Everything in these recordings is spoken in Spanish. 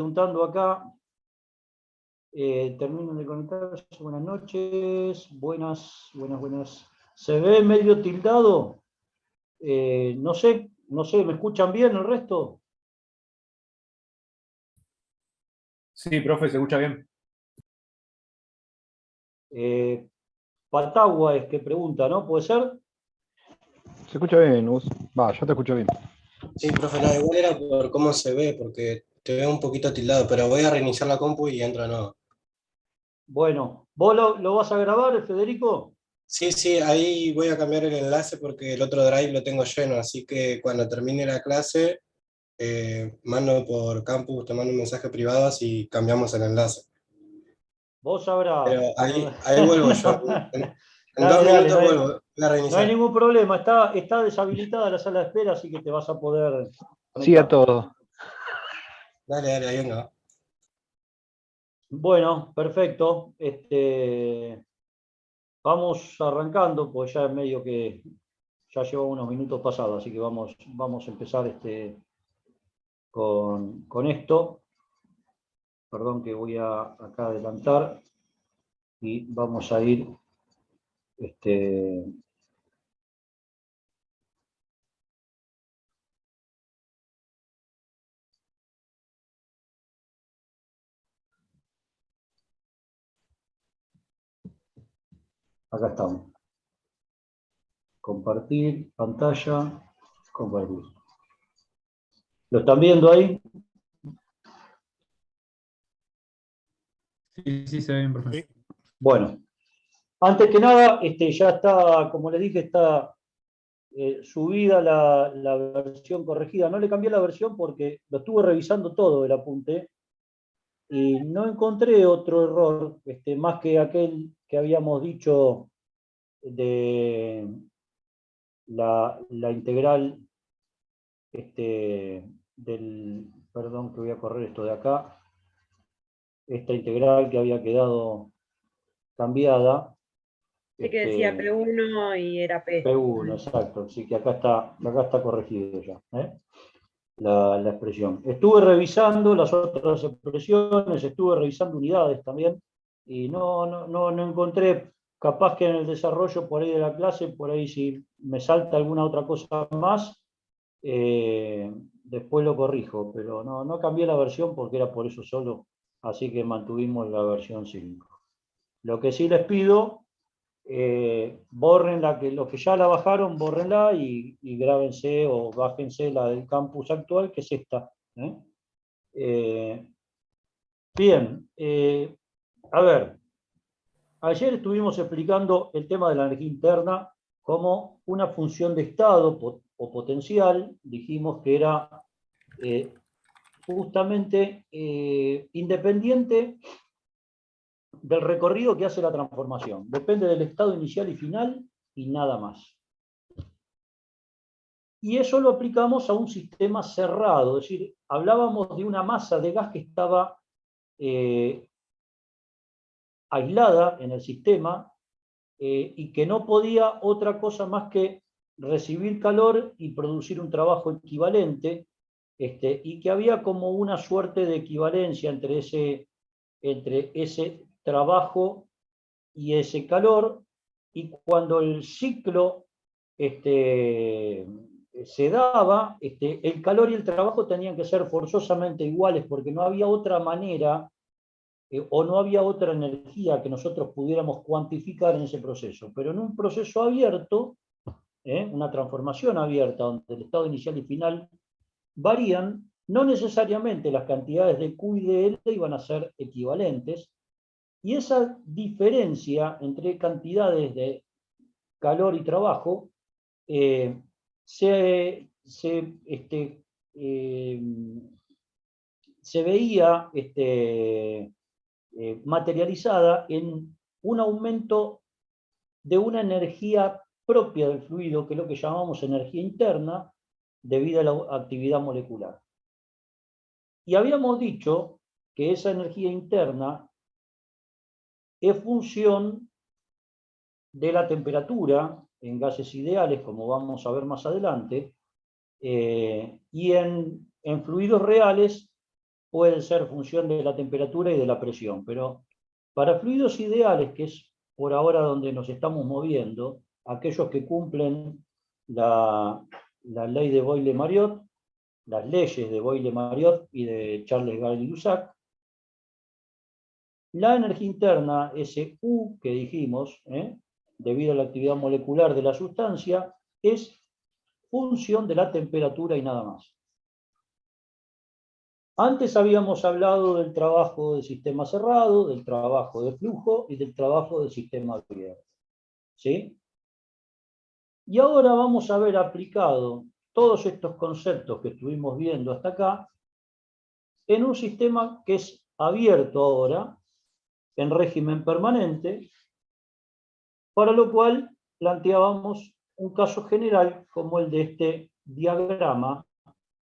preguntando acá. Termino de conectarse. Buenas noches. Buenas. ¿Se ve medio tildado? No sé, ¿me escuchan bien el resto? Sí, profe, se escucha bien. Patagua es que pregunta, ¿no? ¿Puede ser? Se escucha bien, Gus. Va, yo te escucho bien. Sí, profe, no, igual era por cómo se ve, porque te veo un poquito tildado, pero voy a reiniciar la compu y entra nuevo. Bueno, ¿vos lo vas a grabar, Federico? Sí, ahí voy a cambiar el enlace porque el otro drive lo tengo lleno, así que cuando termine la clase, mando por campus, te mando un mensaje privado así cambiamos el enlace. Vos sabrás. Pero ahí vuelvo yo. En Dale, 2 minutos no hay, vuelvo, voy a no hay reiniciar. ningún problema. Está deshabilitada la sala de espera, así que te vas a poder Sí a conectar. todo. Dale, ahí venga. Bueno, perfecto. Vamos arrancando, pues ya es medio que ya lleva unos minutos pasados, así que vamos a empezar con esto. Perdón que voy a acá adelantar y vamos a ir acá estamos. Compartir pantalla, compartir. ¿Lo están viendo ahí? Sí, se ve bien, profe. Bueno, antes que nada, ya está, como les dije, está subida la versión corregida. No le cambié la versión porque lo estuve revisando todo el apunte y no encontré otro error, más que aquel que habíamos dicho de la integral perdón que voy a correr esto de acá, esta integral que había quedado cambiada. Sí, que decía P1 y era P. P1, exacto, así que acá está corregido ya, la expresión. Estuve revisando las otras expresiones, estuve revisando unidades también, y no encontré, capaz que en el desarrollo por ahí de la clase, por ahí si me salta alguna otra cosa más, después lo corrijo, pero no cambié la versión porque era por eso solo, así que mantuvimos la versión 5. Lo que sí les pido, borren los que ya la bajaron, borrenla y grábense o bájense la del campus actual, que es esta. Bien, a ver, ayer estuvimos explicando el tema de la energía interna como una función de estado o potencial. Dijimos que era justamente independiente del recorrido que hace la transformación. Depende del estado inicial y final y nada más. Y eso lo aplicamos a un sistema cerrado, es decir, hablábamos de una masa de gas que estaba aislada en el sistema y que no podía otra cosa más que recibir calor y producir un trabajo equivalente, y que había como una suerte de equivalencia entre ese trabajo y ese calor, y cuando el ciclo se daba, el calor y el trabajo tenían que ser forzosamente iguales, porque no había otra manera o no había otra energía que nosotros pudiéramos cuantificar en ese proceso. Pero en un proceso abierto, una transformación abierta, donde el estado inicial y final varían, no necesariamente las cantidades de Q y de L iban a ser equivalentes, y esa diferencia entre cantidades de calor y trabajo se veía materializada en un aumento de una energía propia del fluido, que es lo que llamamos energía interna, debido a la actividad molecular. Y habíamos dicho que esa energía interna es función de la temperatura en gases ideales, como vamos a ver más adelante, y en fluidos reales puede ser función de la temperatura y de la presión, pero para fluidos ideales, que es por ahora donde nos estamos moviendo, aquellos que cumplen la ley de Boyle-Mariotte, las leyes de Boyle-Mariotte y de Charles Gay-Lussac, la energía interna, ese U que dijimos, debido a la actividad molecular de la sustancia, es función de la temperatura y nada más. Antes habíamos hablado del trabajo de sistema cerrado, del trabajo de flujo y del trabajo de sistema abierto. ¿Sí? Y ahora vamos a ver aplicado todos estos conceptos que estuvimos viendo hasta acá en un sistema que es abierto ahora, en régimen permanente, para lo cual planteábamos un caso general como el de este diagrama,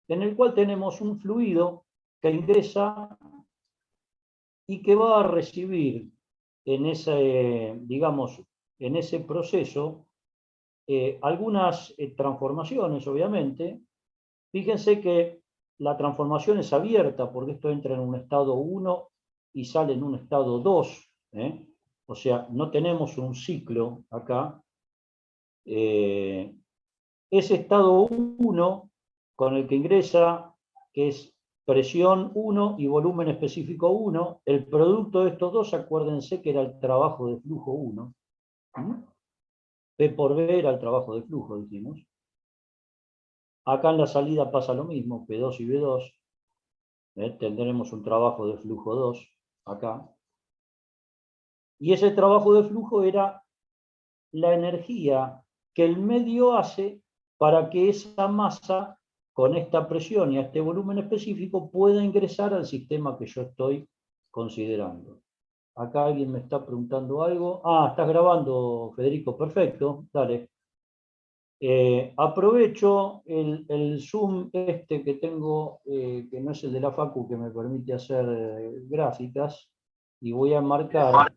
en el cual tenemos un fluido que ingresa y que va a recibir en ese, digamos, en ese proceso algunas transformaciones, obviamente. Fíjense que la transformación es abierta porque esto entra en un estado 1 y sale en un estado 2. O sea, no tenemos un ciclo acá. Ese estado 1 con el que ingresa, que es presión 1 y volumen específico 1, el producto de estos dos, acuérdense que era el trabajo de flujo 1. P por B era el trabajo de flujo, dijimos. Acá en la salida pasa lo mismo, P2 y B2. Tendremos un trabajo de flujo 2 acá. Y ese trabajo de flujo era la energía que el medio hace para que esa masa, con esta presión y a este volumen específico, pueda ingresar al sistema que yo estoy considerando. Acá alguien me está preguntando algo. Ah, estás grabando, Federico, perfecto, dale. Aprovecho el Zoom este que tengo, que no es el de la Facu, que me permite hacer gráficas, y voy a marcar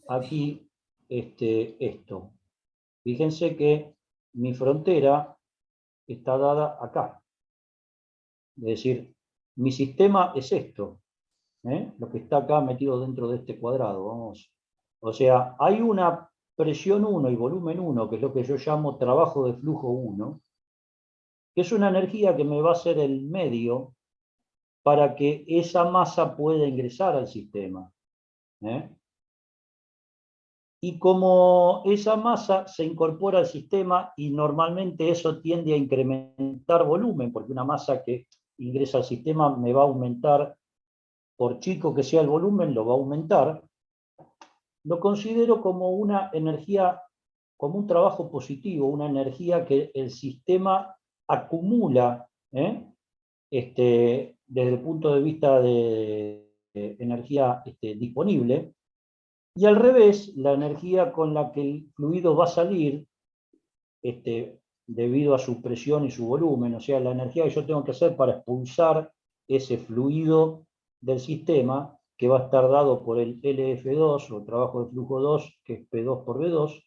aquí esto. Fíjense que mi frontera está dada acá. Es decir, mi sistema es esto, lo que está acá metido dentro de este cuadrado. Vamos. O sea, hay una presión 1 y volumen 1, que es lo que yo llamo trabajo de flujo 1, que es una energía que me va a ser el medio para que esa masa pueda ingresar al sistema. Y como esa masa se incorpora al sistema y normalmente eso tiende a incrementar volumen, porque una masa que ingresa al sistema me va a aumentar, por chico que sea el volumen, lo va a aumentar, lo considero como una energía, como un trabajo positivo, una energía que el sistema acumula, desde el punto de vista de energía disponible, y al revés, la energía con la que el fluido va a salir, debido a su presión y su volumen, o sea, la energía que yo tengo que hacer para expulsar ese fluido del sistema, que va a estar dado por el LF2, o trabajo de flujo 2, que es P2 por B2,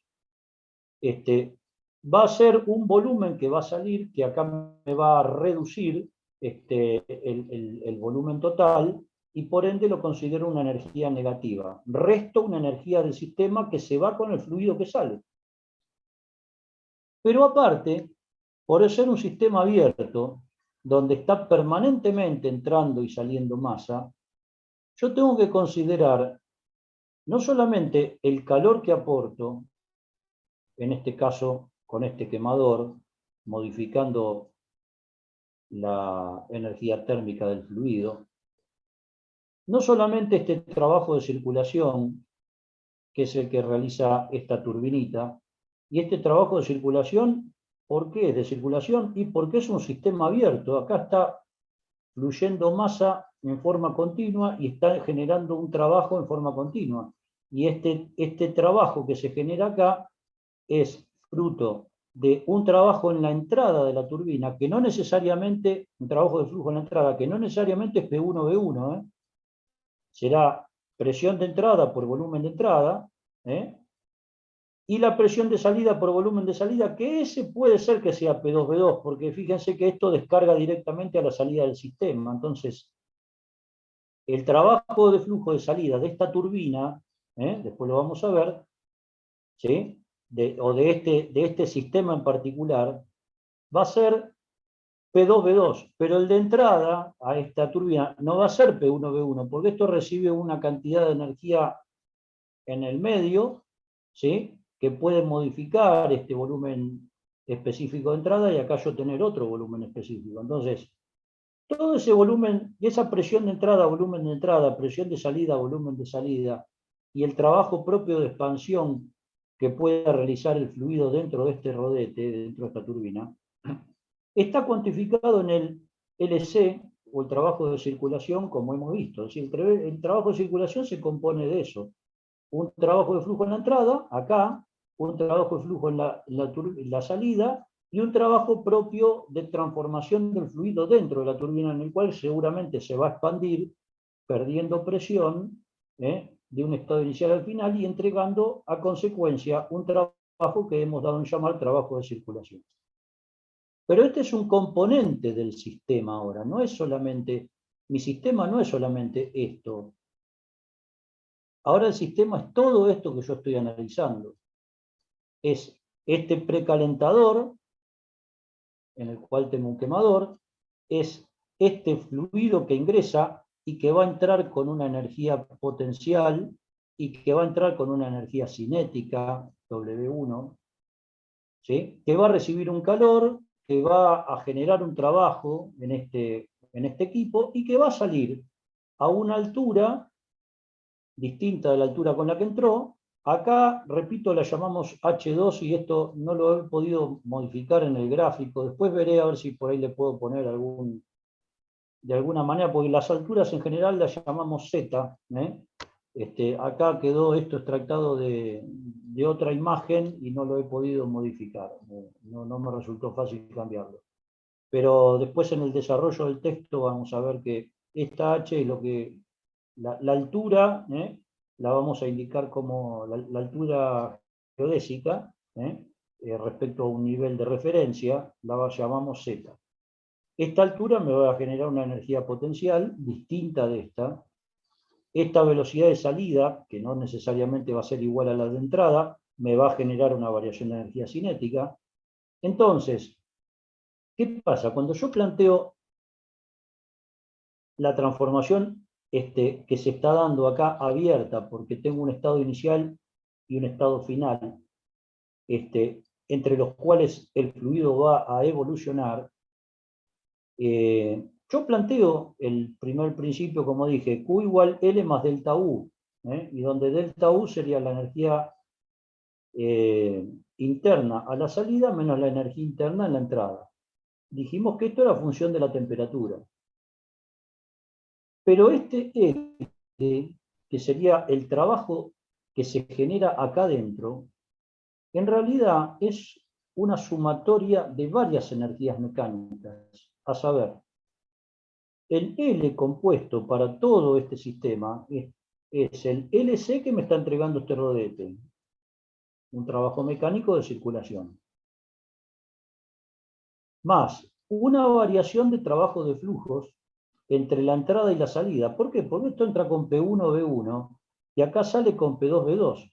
va a ser un volumen que va a salir, que acá me va a reducir el volumen total, y por ende lo considero una energía negativa. Resto una energía del sistema que se va con el fluido que sale. Pero aparte, por ser un sistema abierto, donde está permanentemente entrando y saliendo masa, yo tengo que considerar no solamente el calor que aporto, en este caso con este quemador, modificando la energía térmica del fluido, no solamente este trabajo de circulación, que es el que realiza esta turbinita, y este trabajo de circulación, ¿por qué es de circulación? Y porque es un sistema abierto. Acá está fluyendo masa en forma continua y está generando un trabajo en forma continua. Y este trabajo que se genera acá es fruto de un trabajo en la entrada de la turbina, que no necesariamente, un trabajo de flujo en la entrada, que no necesariamente es P1V1, será presión de entrada por volumen de entrada, y la presión de salida por volumen de salida, que ese puede ser que sea P2V2, porque fíjense que esto descarga directamente a la salida del sistema. Entonces, el trabajo de flujo de salida de esta turbina, después lo vamos a ver, ¿sí? O de este sistema en particular, va a ser P2B2, pero el de entrada a esta turbina no va a ser P1B1, porque esto recibe una cantidad de energía en el medio, ¿sí? Que puede modificar este volumen específico de entrada y acá yo tener otro volumen específico. Entonces, todo ese volumen, y esa presión de entrada, volumen de entrada, presión de salida, volumen de salida, y el trabajo propio de expansión que pueda realizar el fluido dentro de este rodete, dentro de esta turbina, está cuantificado en el LC, o el trabajo de circulación, como hemos visto. Es decir, el trabajo de circulación se compone de eso. Un trabajo de flujo en la entrada, acá, un trabajo de flujo en la salida, y un trabajo propio de transformación del fluido dentro de la turbina, en el cual seguramente se va a expandir, perdiendo presión, de un estado inicial al final, y entregando a consecuencia un trabajo que hemos dado en llamar trabajo de circulación. Pero este es un componente del sistema ahora, no es solamente, mi sistema no es solamente esto. Ahora el sistema es todo esto que yo estoy analizando. Es este precalentador, en el cual tengo un quemador, es este fluido que ingresa y que va a entrar con una energía potencial y que va a entrar con una energía cinética, W1, ¿sí? Que va a recibir un calor, que va a generar un trabajo en este equipo y que va a salir a una altura distinta de la altura con la que entró. Acá, repito, la llamamos H2 y esto no lo he podido modificar en el gráfico. Después veré a ver si por ahí le puedo poner de alguna manera, porque las alturas en general las llamamos Z. Acá quedó esto extractado de otra imagen y no lo he podido modificar. No me resultó fácil cambiarlo. Pero después en el desarrollo del texto vamos a ver que esta H es lo que la altura, la vamos a indicar como la altura geodésica, respecto a un nivel de referencia, la llamamos Z. Esta altura me va a generar una energía potencial distinta de esta. Esta velocidad de salida, que no necesariamente va a ser igual a la de entrada, me va a generar una variación de energía cinética. Entonces, ¿qué pasa? Cuando yo planteo la transformación que se está dando acá abierta, porque tengo un estado inicial y un estado final, entre los cuales el fluido va a evolucionar, yo planteo el primer principio, como dije, Q igual L más delta U, y donde delta U sería la energía interna a la salida menos la energía interna en la entrada. Dijimos que esto era función de la temperatura. Pero que sería el trabajo que se genera acá dentro, en realidad es una sumatoria de varias energías mecánicas. A saber, el L compuesto para todo este sistema es el LC que me está entregando este rodete, un trabajo mecánico de circulación, más una variación de trabajo de flujos entre la entrada y la salida. ¿Por qué? Porque esto entra con P1B1 y acá sale con P2B2.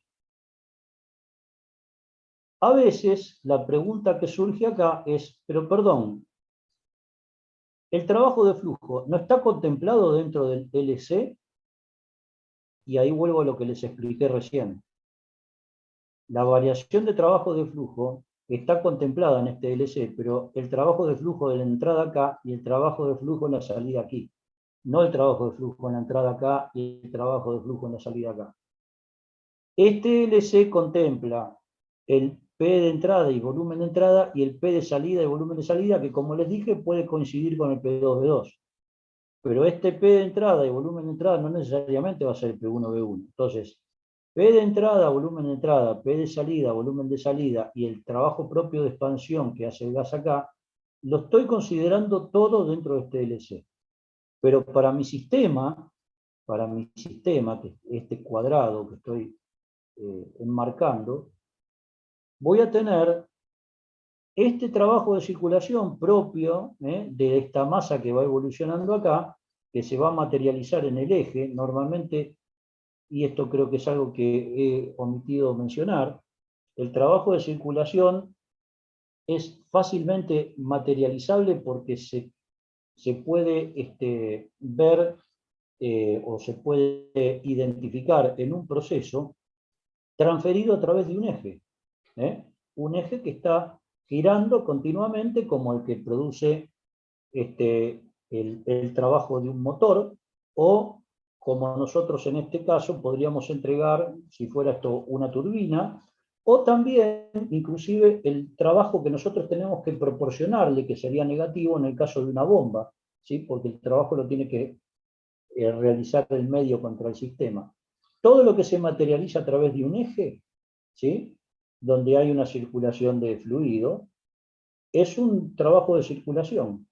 A veces la pregunta que surge acá es, pero perdón, ¿el trabajo de flujo no está contemplado dentro del LC? Y ahí vuelvo a lo que les expliqué recién. La variación de trabajo de flujo está contemplada en este LC, pero el trabajo de flujo de la entrada acá y el trabajo de flujo en la salida aquí. No el trabajo de flujo en la entrada acá y el trabajo de flujo en la salida acá. Este LC contempla el P de entrada y volumen de entrada y el P de salida y volumen de salida, que como les dije puede coincidir con el P2B2. Pero este P de entrada y volumen de entrada no necesariamente va a ser el P1B1. Entonces, P de entrada, volumen de entrada, P de salida, volumen de salida y el trabajo propio de expansión que hace el gas acá, lo estoy considerando todo dentro de este LC. Pero para mi sistema, que este cuadrado que estoy enmarcando, voy a tener este trabajo de circulación propio de esta masa que va evolucionando acá, que se va a materializar en el eje, normalmente, y esto creo que es algo que he omitido mencionar, el trabajo de circulación es fácilmente materializable porque se puede ver o se puede identificar en un proceso transferido a través de un eje. Un eje que está girando continuamente como el que produce el trabajo de un motor, o como nosotros en este caso podríamos entregar, si fuera esto una turbina, o también inclusive el trabajo que nosotros tenemos que proporcionarle, que sería negativo en el caso de una bomba, ¿sí? Porque el trabajo lo tiene que realizar el medio contra el sistema. Todo lo que se materializa a través de un eje, ¿sí? Donde hay una circulación de fluido, es un trabajo de circulación,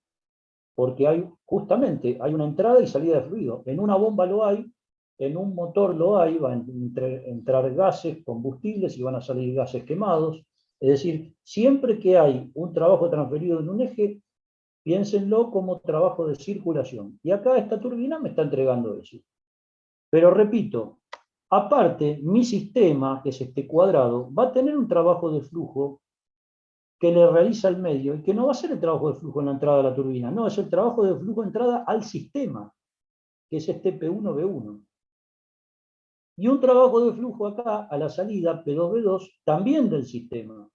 porque justamente hay una entrada y salida de fluido. En una bomba lo hay, en un motor lo hay, van a entrar gases, combustibles y van a salir gases quemados. Es decir, siempre que hay un trabajo transferido en un eje, piénsenlo como trabajo de circulación. Y acá esta turbina me está entregando eso. Pero repito, aparte, mi sistema, que es este cuadrado, va a tener un trabajo de flujo que le realiza el medio, y que no va a ser el trabajo de flujo en la entrada de la turbina, no, es el trabajo de flujo de entrada al sistema, que es este P1-B1. Y un trabajo de flujo acá, a la salida, P2-B2, también del sistema.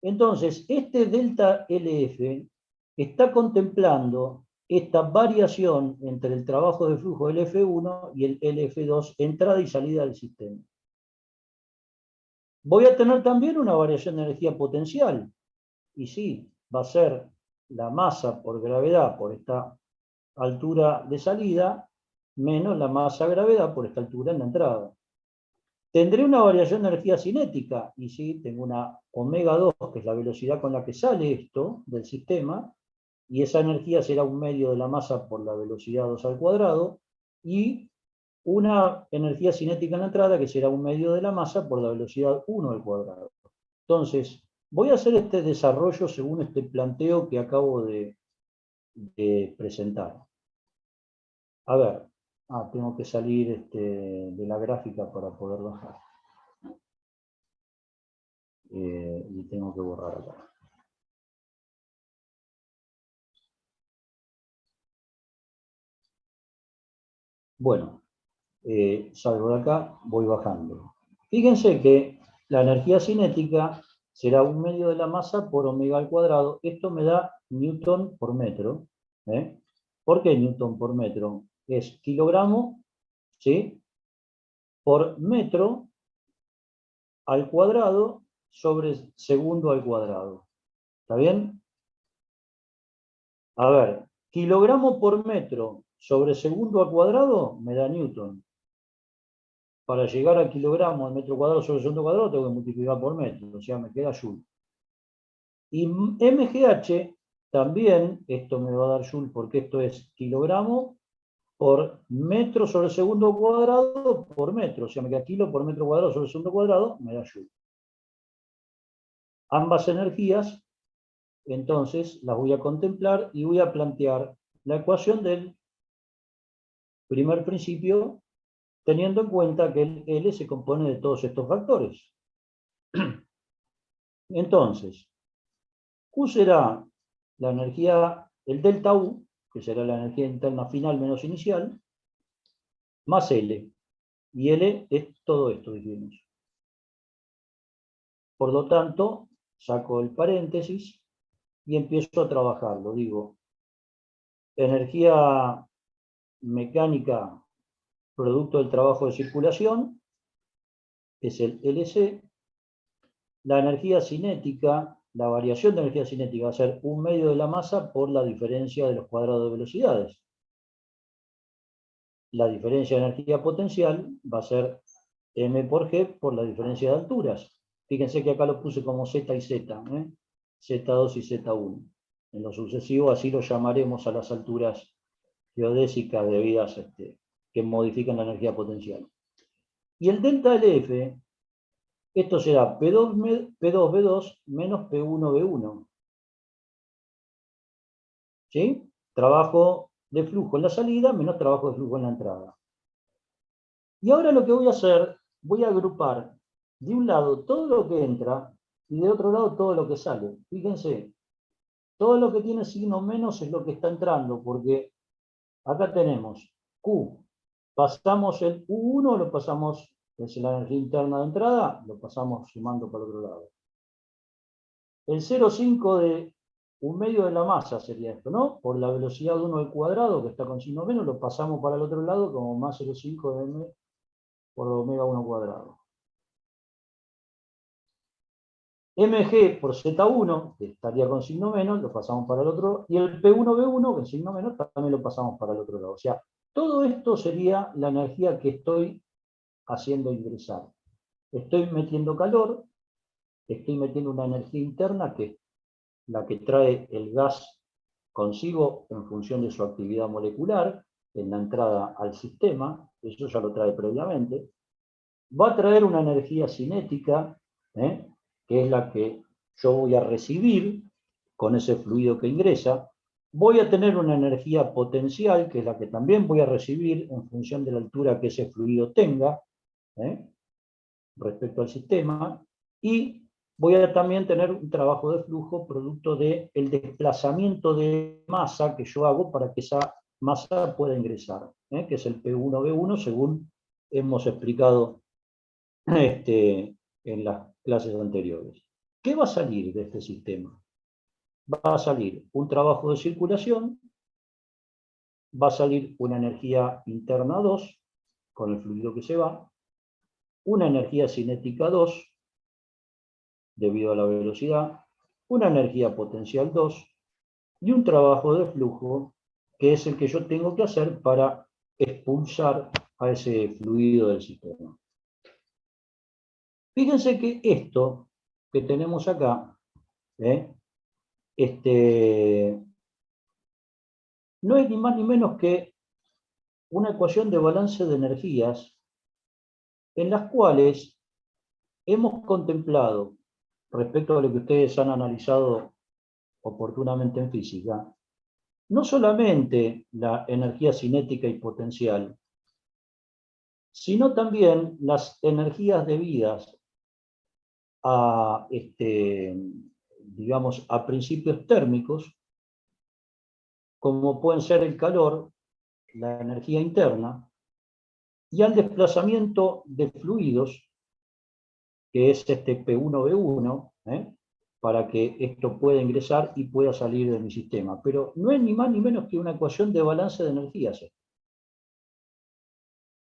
Entonces, este delta LF está contemplando esta variación entre el trabajo de flujo LF1 y el LF2, entrada y salida del sistema. Voy a tener también una variación de energía potencial. Y sí, va a ser la masa por gravedad por esta altura de salida, menos la masa gravedad por esta altura en la entrada. Tendré una variación de energía cinética, y sí, tengo una omega 2, que es la velocidad con la que sale esto del sistema, y esa energía será un medio de la masa por la velocidad 2 al cuadrado, y una energía cinética en la entrada, que será un medio de la masa por la velocidad 1 al cuadrado. Entonces, voy a hacer este desarrollo según este planteo que acabo de presentar. A ver, tengo que salir de la gráfica para poder bajar. Y tengo que borrar acá. Bueno, salgo de acá, voy bajando. Fíjense que la energía cinética será un medio de la masa por omega al cuadrado. Esto me da newton por metro. ¿Por qué newton por metro? Es kilogramo, ¿sí?, por metro al cuadrado sobre segundo al cuadrado. ¿Está bien? A ver, kilogramo por metro sobre segundo al cuadrado me da newton. Para llegar a kilogramo al metro cuadrado sobre segundo cuadrado tengo que multiplicar por metro, o sea, me queda joule. Y MGH también, esto me va a dar joule porque esto es kilogramo por metro sobre segundo cuadrado por metro, o sea, me queda kilo por metro cuadrado sobre segundo cuadrado, me da joule. Ambas energías, entonces, las voy a contemplar y voy a plantear la ecuación del primer principio, teniendo en cuenta que el L se compone de todos estos factores. Entonces, Q será la energía, el delta U, que será la energía interna final menos inicial, más L. Y L es todo esto, dijimos. Por lo tanto, saco el paréntesis y empiezo a trabajarlo. Digo, energía mecánica producto del trabajo de circulación, es el LC. La energía cinética, la variación de energía cinética va a ser un medio de la masa por la diferencia de los cuadrados de velocidades. La diferencia de energía potencial va a ser M por G por la diferencia de alturas. Fíjense que acá lo puse como Z y Z, Z2 y Z1. En lo sucesivo así lo llamaremos a las alturas geodésicas debidas que modifican la energía potencial. Y el delta LF, esto será P2B2 menos P1B1. ¿Sí? Trabajo de flujo en la salida menos trabajo de flujo en la entrada. Y ahora lo que voy a hacer, voy a agrupar de un lado todo lo que entra y de otro lado todo lo que sale. Fíjense, todo lo que tiene signo menos es lo que está entrando, porque acá tenemos Q. Pasamos el U1, lo pasamos, es la energía interna de entrada, lo pasamos sumando para el otro lado. El 0,5 de un medio de la masa sería esto, ¿no? Por la velocidad de 1 al cuadrado, que está con signo menos, lo pasamos para el otro lado como más 0,5 de m por omega 1 cuadrado. mg por z1, que estaría con signo menos, lo pasamos para el otro, y el P1V1, con signo menos, también lo pasamos para el otro lado. O sea, todo esto sería la energía que estoy haciendo ingresar. Estoy metiendo calor, estoy metiendo una energía interna que es la que trae el gas consigo en función de su actividad molecular en la entrada al sistema, eso ya lo trae previamente. Va a traer una energía cinética, que es la que yo voy a recibir con ese fluido que ingresa. Voy a tener una energía potencial, que es la que también voy a recibir en función de la altura que ese fluido tenga, respecto al sistema, y voy a también tener un trabajo de flujo producto del desplazamiento de masa que yo hago para que esa masa pueda ingresar, que es el P1V1, según hemos explicado en las clases anteriores. ¿Qué va a salir de este sistema? Va a salir un trabajo de circulación, va a salir una energía interna 2, con el fluido que se va, una energía cinética 2, debido a la velocidad, una energía potencial 2, y un trabajo de flujo, que es el que yo tengo que hacer para expulsar a ese fluido del sistema. Fíjense que esto que tenemos acá, no es ni más ni menos que una ecuación de balance de energías en las cuales hemos contemplado, respecto a lo que ustedes han analizado oportunamente en física, no solamente la energía cinética y potencial, sino también las energías debidas a, digamos, a principios térmicos, como pueden ser el calor, la energía interna, y al desplazamiento de fluidos, que es este P1V1, para que esto pueda ingresar y pueda salir de mi sistema. Pero no es ni más ni menos que una ecuación de balance de energías,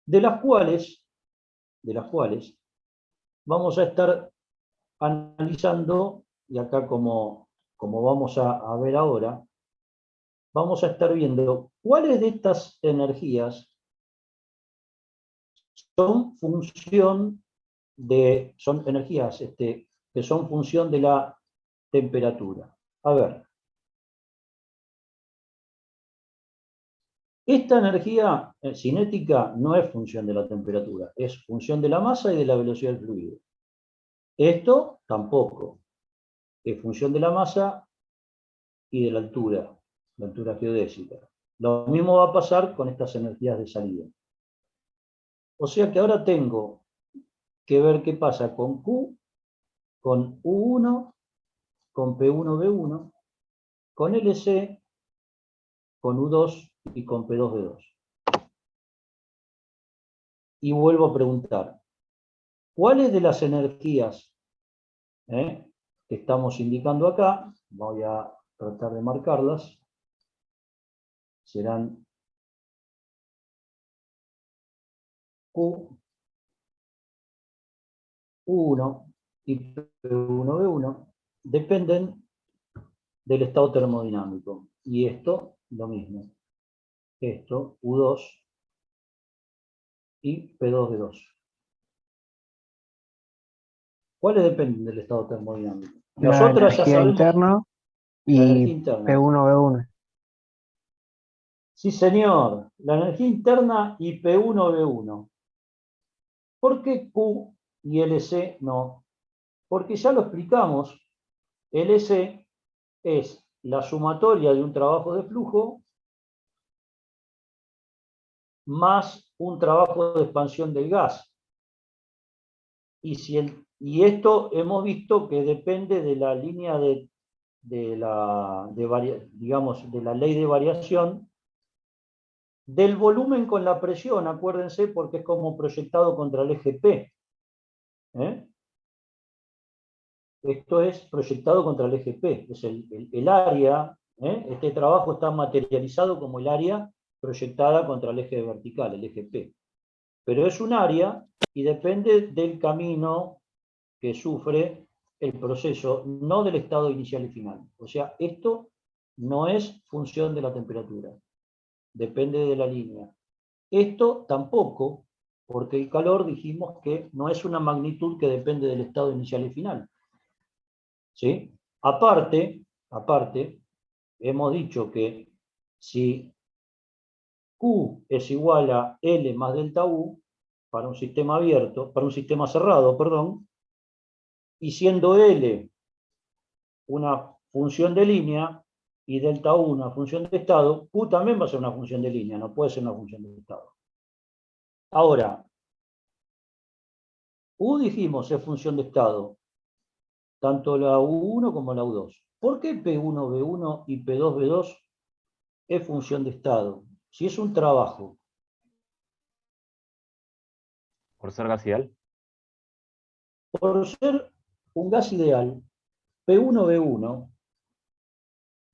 de las cuales vamos a estar analizando, y acá como vamos a ver ahora, vamos a estar viendo cuáles de estas energías son energías que son función de la temperatura. A ver. Esta energía cinética no es función de la temperatura, es función de la masa y de la velocidad del fluido. Esto tampoco, es función de la masa y de la altura geodésica. Lo mismo va a pasar con estas energías de salida. O sea que ahora tengo que ver qué pasa con Q, con U1, con P1V1, con LC, con U2 y con P2V2. Y vuelvo a preguntar, ¿cuáles de las energías que estamos indicando acá, voy a tratar de marcarlas, serán Q, U1 y P1V1, dependen del estado termodinámico. Y esto, lo mismo. Esto, U2 y P2V2. ¿Cuáles dependen del estado termodinámico? La Nosotros ya energía sabemos interna la energía y interna. P1V1. Sí, señor. La energía interna y P1V1. ¿Por qué Q y LC no? Porque ya lo explicamos. LC es la sumatoria de un trabajo de flujo más un trabajo de expansión del gas. Y esto hemos visto que depende de la línea digamos, de la ley de variación del volumen con la presión, acuérdense, porque es como proyectado contra el eje P. Esto es proyectado contra el eje P, es el área, este trabajo está materializado como el área proyectada contra el eje vertical, el eje P. Pero es un área y depende del camino que sufre el proceso, no del estado inicial y final. O sea, esto no es función de la temperatura, depende de la línea. Esto tampoco, porque el calor dijimos que no es una magnitud que depende del estado inicial y final. ¿Sí? Aparte, hemos dicho que si Q es igual a L más delta U, para un sistema abierto, para un sistema cerrado, perdón, y siendo L una función de línea y delta U una función de estado, Q también va a ser una función de línea, no puede ser una función de estado. Ahora, U dijimos es función de estado, tanto la U1 como la U2. ¿Por qué P1B1 y P2B2 es función de estado? Si es un trabajo. ¿Por ser gas ideal? Por ser un gas ideal, P1B1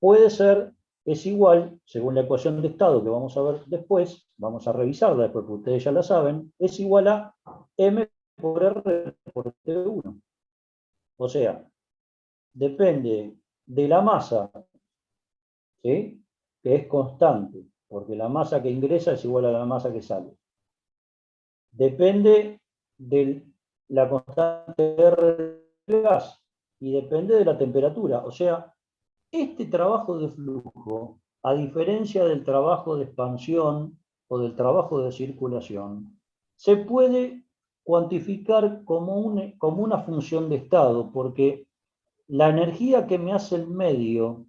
puede ser, es igual, según la ecuación de estado que vamos a ver después, vamos a revisarla después porque ustedes ya la saben, es igual a M por R por T1. O sea, depende de la masa, ¿sí?, que es constante, porque la masa que ingresa es igual a la masa que sale. Depende de la constante R del gas y depende de la temperatura. O sea, este trabajo de flujo, a diferencia del trabajo de expansión o del trabajo de circulación, se puede cuantificar como una función de estado, porque la energía que me hace el medio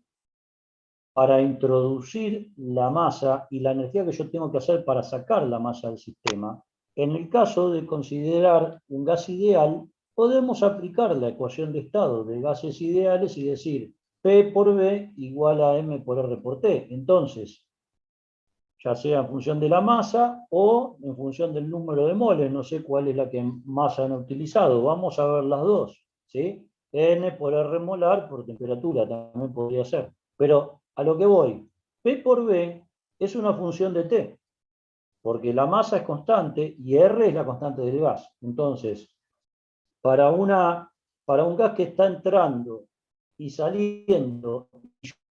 para introducir la masa y la energía que yo tengo que hacer para sacar la masa del sistema, en el caso de considerar un gas ideal, podemos aplicar la ecuación de estado de gases ideales y decir P por B igual a M por R por T. Entonces, ya sea en función de la masa o en función del número de moles, no sé cuál es la que más han utilizado, vamos a ver las dos, ¿sí? N por R molar por temperatura también podría ser. Pero a lo que voy, P por B es una función de T, porque la masa es constante y R es la constante del gas. Entonces, para un gas que está entrando y saliendo,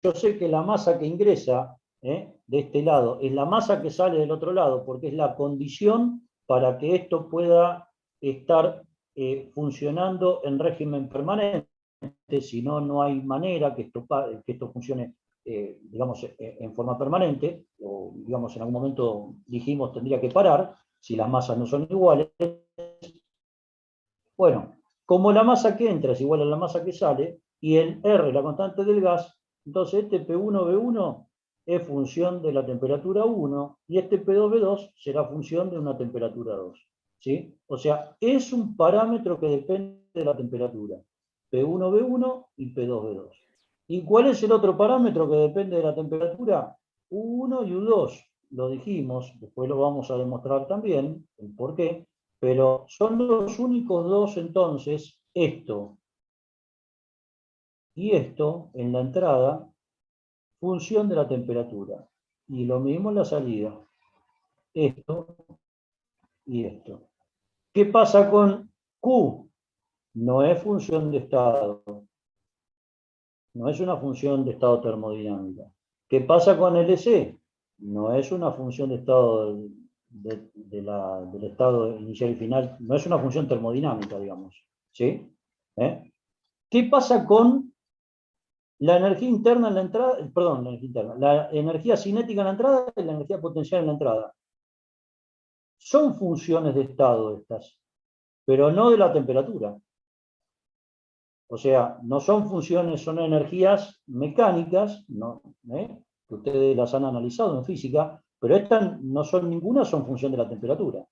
yo sé que la masa que ingresa de este lado es la masa que sale del otro lado, porque es la condición para que esto pueda estar funcionando en régimen permanente. Si no, no hay manera que esto funcione, digamos, en forma permanente, o digamos, en algún momento dijimos tendría que parar, si las masas no son iguales. Bueno, como la masa que entra es igual a la masa que sale, y el R, la constante del gas, entonces este P1B1 es función de la temperatura 1, y este P2B2 será función de una temperatura 2. ¿Sí? O sea, es un parámetro que depende de la temperatura. P1B1 y P2B2. ¿Y cuál es el otro parámetro que depende de la temperatura? U1 y U2. Lo dijimos, después lo vamos a demostrar también, el por qué. Pero son los únicos dos, entonces, esto y esto, en la entrada, función de la temperatura. Y lo mismo en la salida. Esto y esto. ¿Qué pasa con Q? No es función de estado. No es una función de estado termodinámica. ¿Qué pasa con LC? No es una función de estado del estado inicial y final, no es una función termodinámica, digamos. ¿Sí? ¿Qué pasa con la energía interna en la entrada? Perdón, la energía interna. La energía cinética en la entrada y la energía potencial en la entrada. Son funciones de estado estas, pero no de la temperatura. O sea, no son funciones, son energías mecánicas, ¿no? Que ustedes las han analizado en física, Pero estas no son ninguna, son función de la temperatura.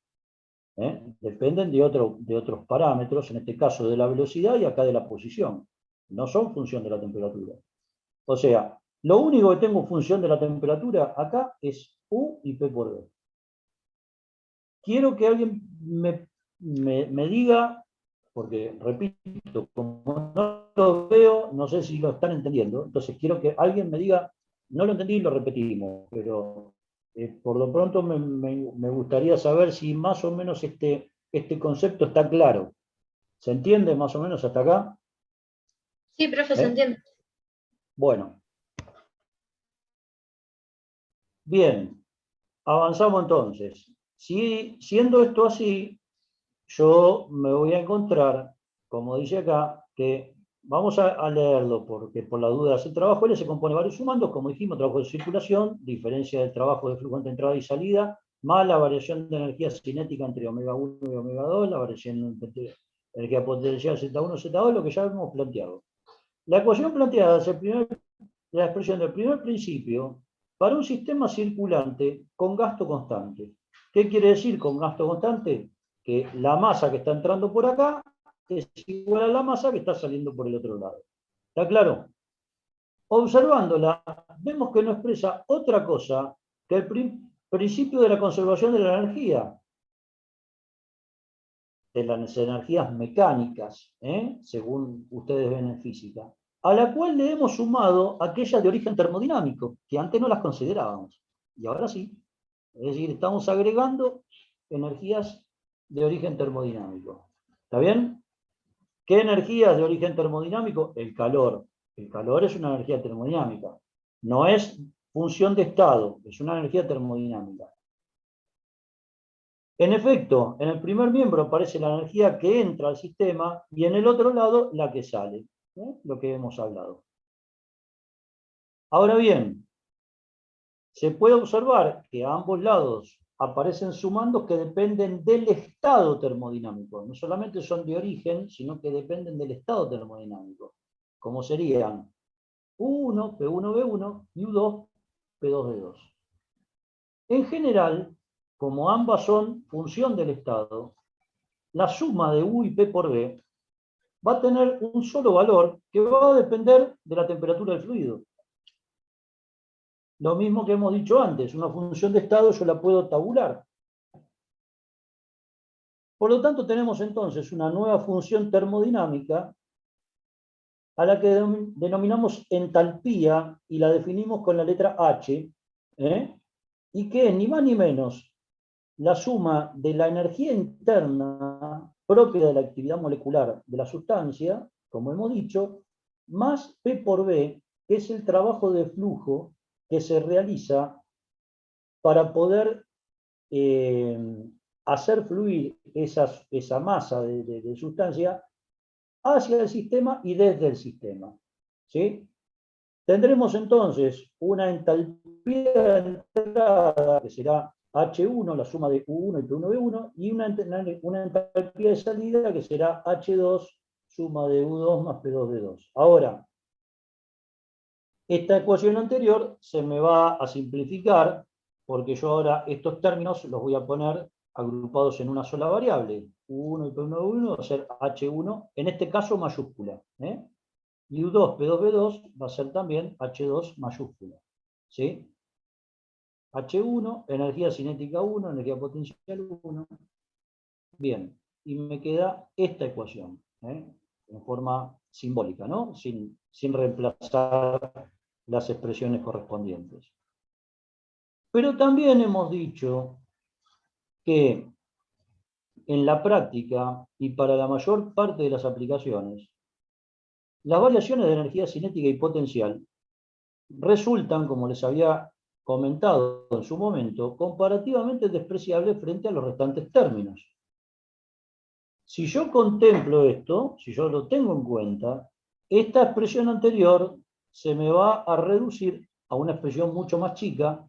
Dependen de otros parámetros, en este caso de la velocidad y acá de la posición. No son función de la temperatura. O sea, lo único que tengo función de la temperatura acá es U y P por B. Quiero que alguien me diga, porque repito, como no lo veo, no sé si lo están entendiendo, entonces quiero que alguien me diga, no lo entendí y lo repetimos, pero por lo pronto me gustaría saber si más o menos este concepto está claro. ¿Se entiende más o menos hasta acá? Sí, profe, se entiende. Bueno. Bien, avanzamos entonces. Siendo esto así, yo me voy a encontrar, como dice acá, que vamos a leerlo, porque por la duda el trabajo L se compone de varios sumandos, como dijimos, trabajo de circulación, diferencia del trabajo de flujo entre entrada y salida, más la variación de energía cinética entre omega 1 y omega 2, la variación de energía potencial Z1, Z2, lo que ya hemos planteado. La ecuación planteada es la expresión del primer principio para un sistema circulante con gasto constante. ¿Qué quiere decir con gasto constante? Que la masa que está entrando por acá es igual a la masa que está saliendo por el otro lado. ¿Está claro? Observándola, vemos que no expresa otra cosa que el principio de la conservación de la energía, de las energías mecánicas, según ustedes ven en física, a la cual le hemos sumado aquellas de origen termodinámico, que antes no las considerábamos, y ahora sí. Es decir, estamos agregando energías de origen termodinámico. ¿Está bien? ¿Qué energías de origen termodinámico? El calor. El calor es una energía termodinámica. No es función de estado, es una energía termodinámica. En efecto, en el primer miembro aparece la energía que entra al sistema y en el otro lado la que sale. Lo que hemos hablado. Ahora bien, se puede observar que a ambos lados aparecen sumandos que dependen del estado termodinámico. No solamente son de origen, sino que dependen del estado termodinámico. Como serían U1, P1B1 y U2, P2B2. En general, como ambas son función del estado, la suma de U y P por B va a tener un solo valor que va a depender de la temperatura del fluido. Lo mismo que hemos dicho antes, una función de estado yo la puedo tabular. Por lo tanto, tenemos entonces una nueva función termodinámica a la que denominamos entalpía y la definimos con la letra H, y que es ni más ni menos la suma de la energía interna propia de la actividad molecular de la sustancia, como hemos dicho, más P por B, que es el trabajo de flujo que se realiza para poder hacer fluir esa masa de sustancia hacia el sistema y desde el sistema. ¿Sí? Tendremos entonces una entalpía de entrada que será H1, la suma de U1 y P1B1, y una entalpía de salida que será H2, suma de U2 más P2B2. Ahora, esta ecuación anterior se me va a simplificar porque yo ahora estos términos los voy a poner agrupados en una sola variable. U1 y P1B1 va a ser H1, en este caso mayúscula. Y U2, P2B2 va a ser también H2 mayúscula. ¿Sí? H1, energía cinética 1, energía potencial 1. Bien, y me queda esta ecuación, en forma simbólica, ¿no? Sin reemplazar las expresiones correspondientes. Pero también hemos dicho que en la práctica y para la mayor parte de las aplicaciones, las variaciones de energía cinética y potencial resultan, como les había comentado en su momento, comparativamente despreciables frente a los restantes términos. Si yo contemplo esto, si yo lo tengo en cuenta, esta expresión anterior se me va a reducir a una expresión mucho más chica,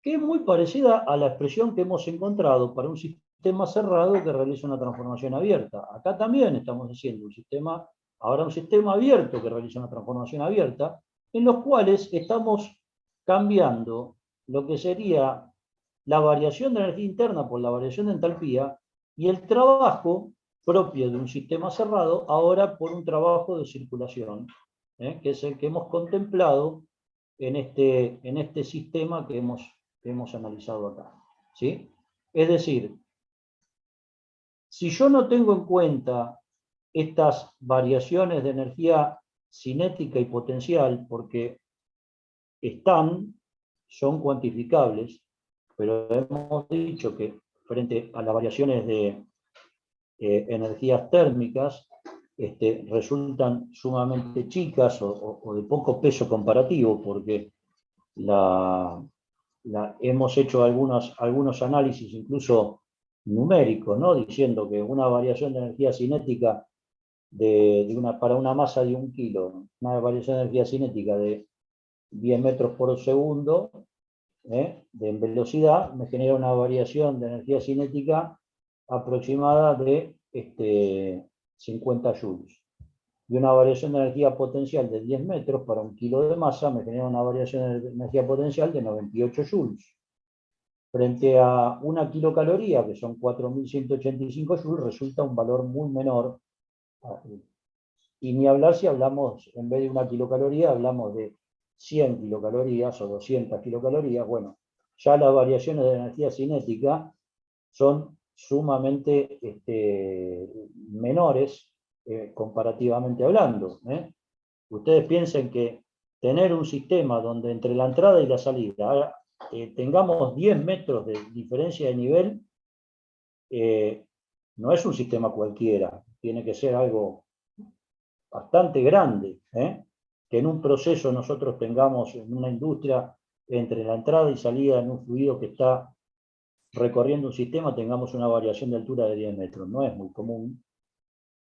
que es muy parecida a la expresión que hemos encontrado para un sistema cerrado que realiza una transformación abierta. Acá también estamos haciendo un sistema abierto que realiza una transformación abierta, en los cuales estamos cambiando lo que sería la variación de energía interna por la variación de entalpía y el trabajo propio de un sistema cerrado ahora por un trabajo de circulación, que es el que hemos contemplado en este sistema que hemos analizado acá, ¿sí? Es decir, si yo no tengo en cuenta estas variaciones de energía cinética y potencial, porque son cuantificables, pero hemos dicho que frente a las variaciones de energías térmicas, resultan sumamente chicas o de poco peso comparativo, porque hemos hecho algunos análisis incluso numéricos, ¿no? Diciendo que una variación de energía cinética para una masa de 1 kilo, una variación de energía cinética de 10 metros por segundo, de velocidad, me genera una variación de energía cinética aproximada de 50 joules. Y una variación de energía potencial de 10 metros para 1 kilo de masa me genera una variación de energía potencial de 98 joules. Frente a 1 kilocaloría, que son 4.185 joules, resulta un valor muy menor. Y ni hablar si hablamos, en vez de 1 kilocaloría, hablamos de 100 kilocalorías o 200 kilocalorías. Bueno, ya las variaciones de energía cinética son sumamente menores comparativamente hablando. Ustedes piensen que tener un sistema donde entre la entrada y la salida tengamos 10 metros de diferencia de nivel, no es un sistema cualquiera, tiene que ser algo bastante grande, que en un proceso nosotros tengamos en una industria entre la entrada y salida en un fluido que está recorriendo un sistema, tengamos una variación de altura de 10 metros, no es muy común.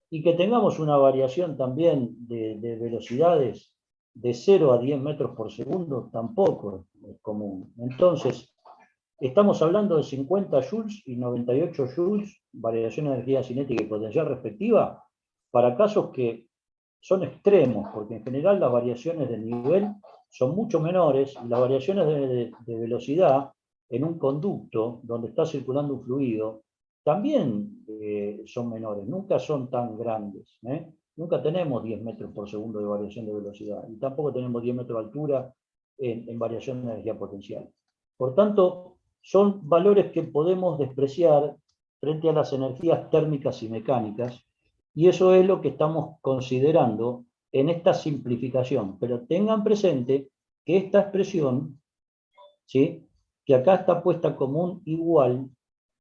Y que tengamos una variación también de velocidades de 0 a 10 metros por segundo, tampoco es común. Entonces, estamos hablando de 50 joules y 98 joules, variación de energía cinética y potencial respectiva, para casos que son extremos, porque en general las variaciones de nivel son mucho menores, y las variaciones de velocidad en un conducto donde está circulando un fluido también son menores, nunca son tan grandes. Nunca tenemos 10 metros por segundo de variación de velocidad, y tampoco tenemos 10 metros de altura en variación de energía potencial. Por tanto, son valores que podemos despreciar frente a las energías térmicas y mecánicas, y eso es lo que estamos considerando en esta simplificación. Pero tengan presente que esta expresión, ¿sí?, que acá está puesta como un igual,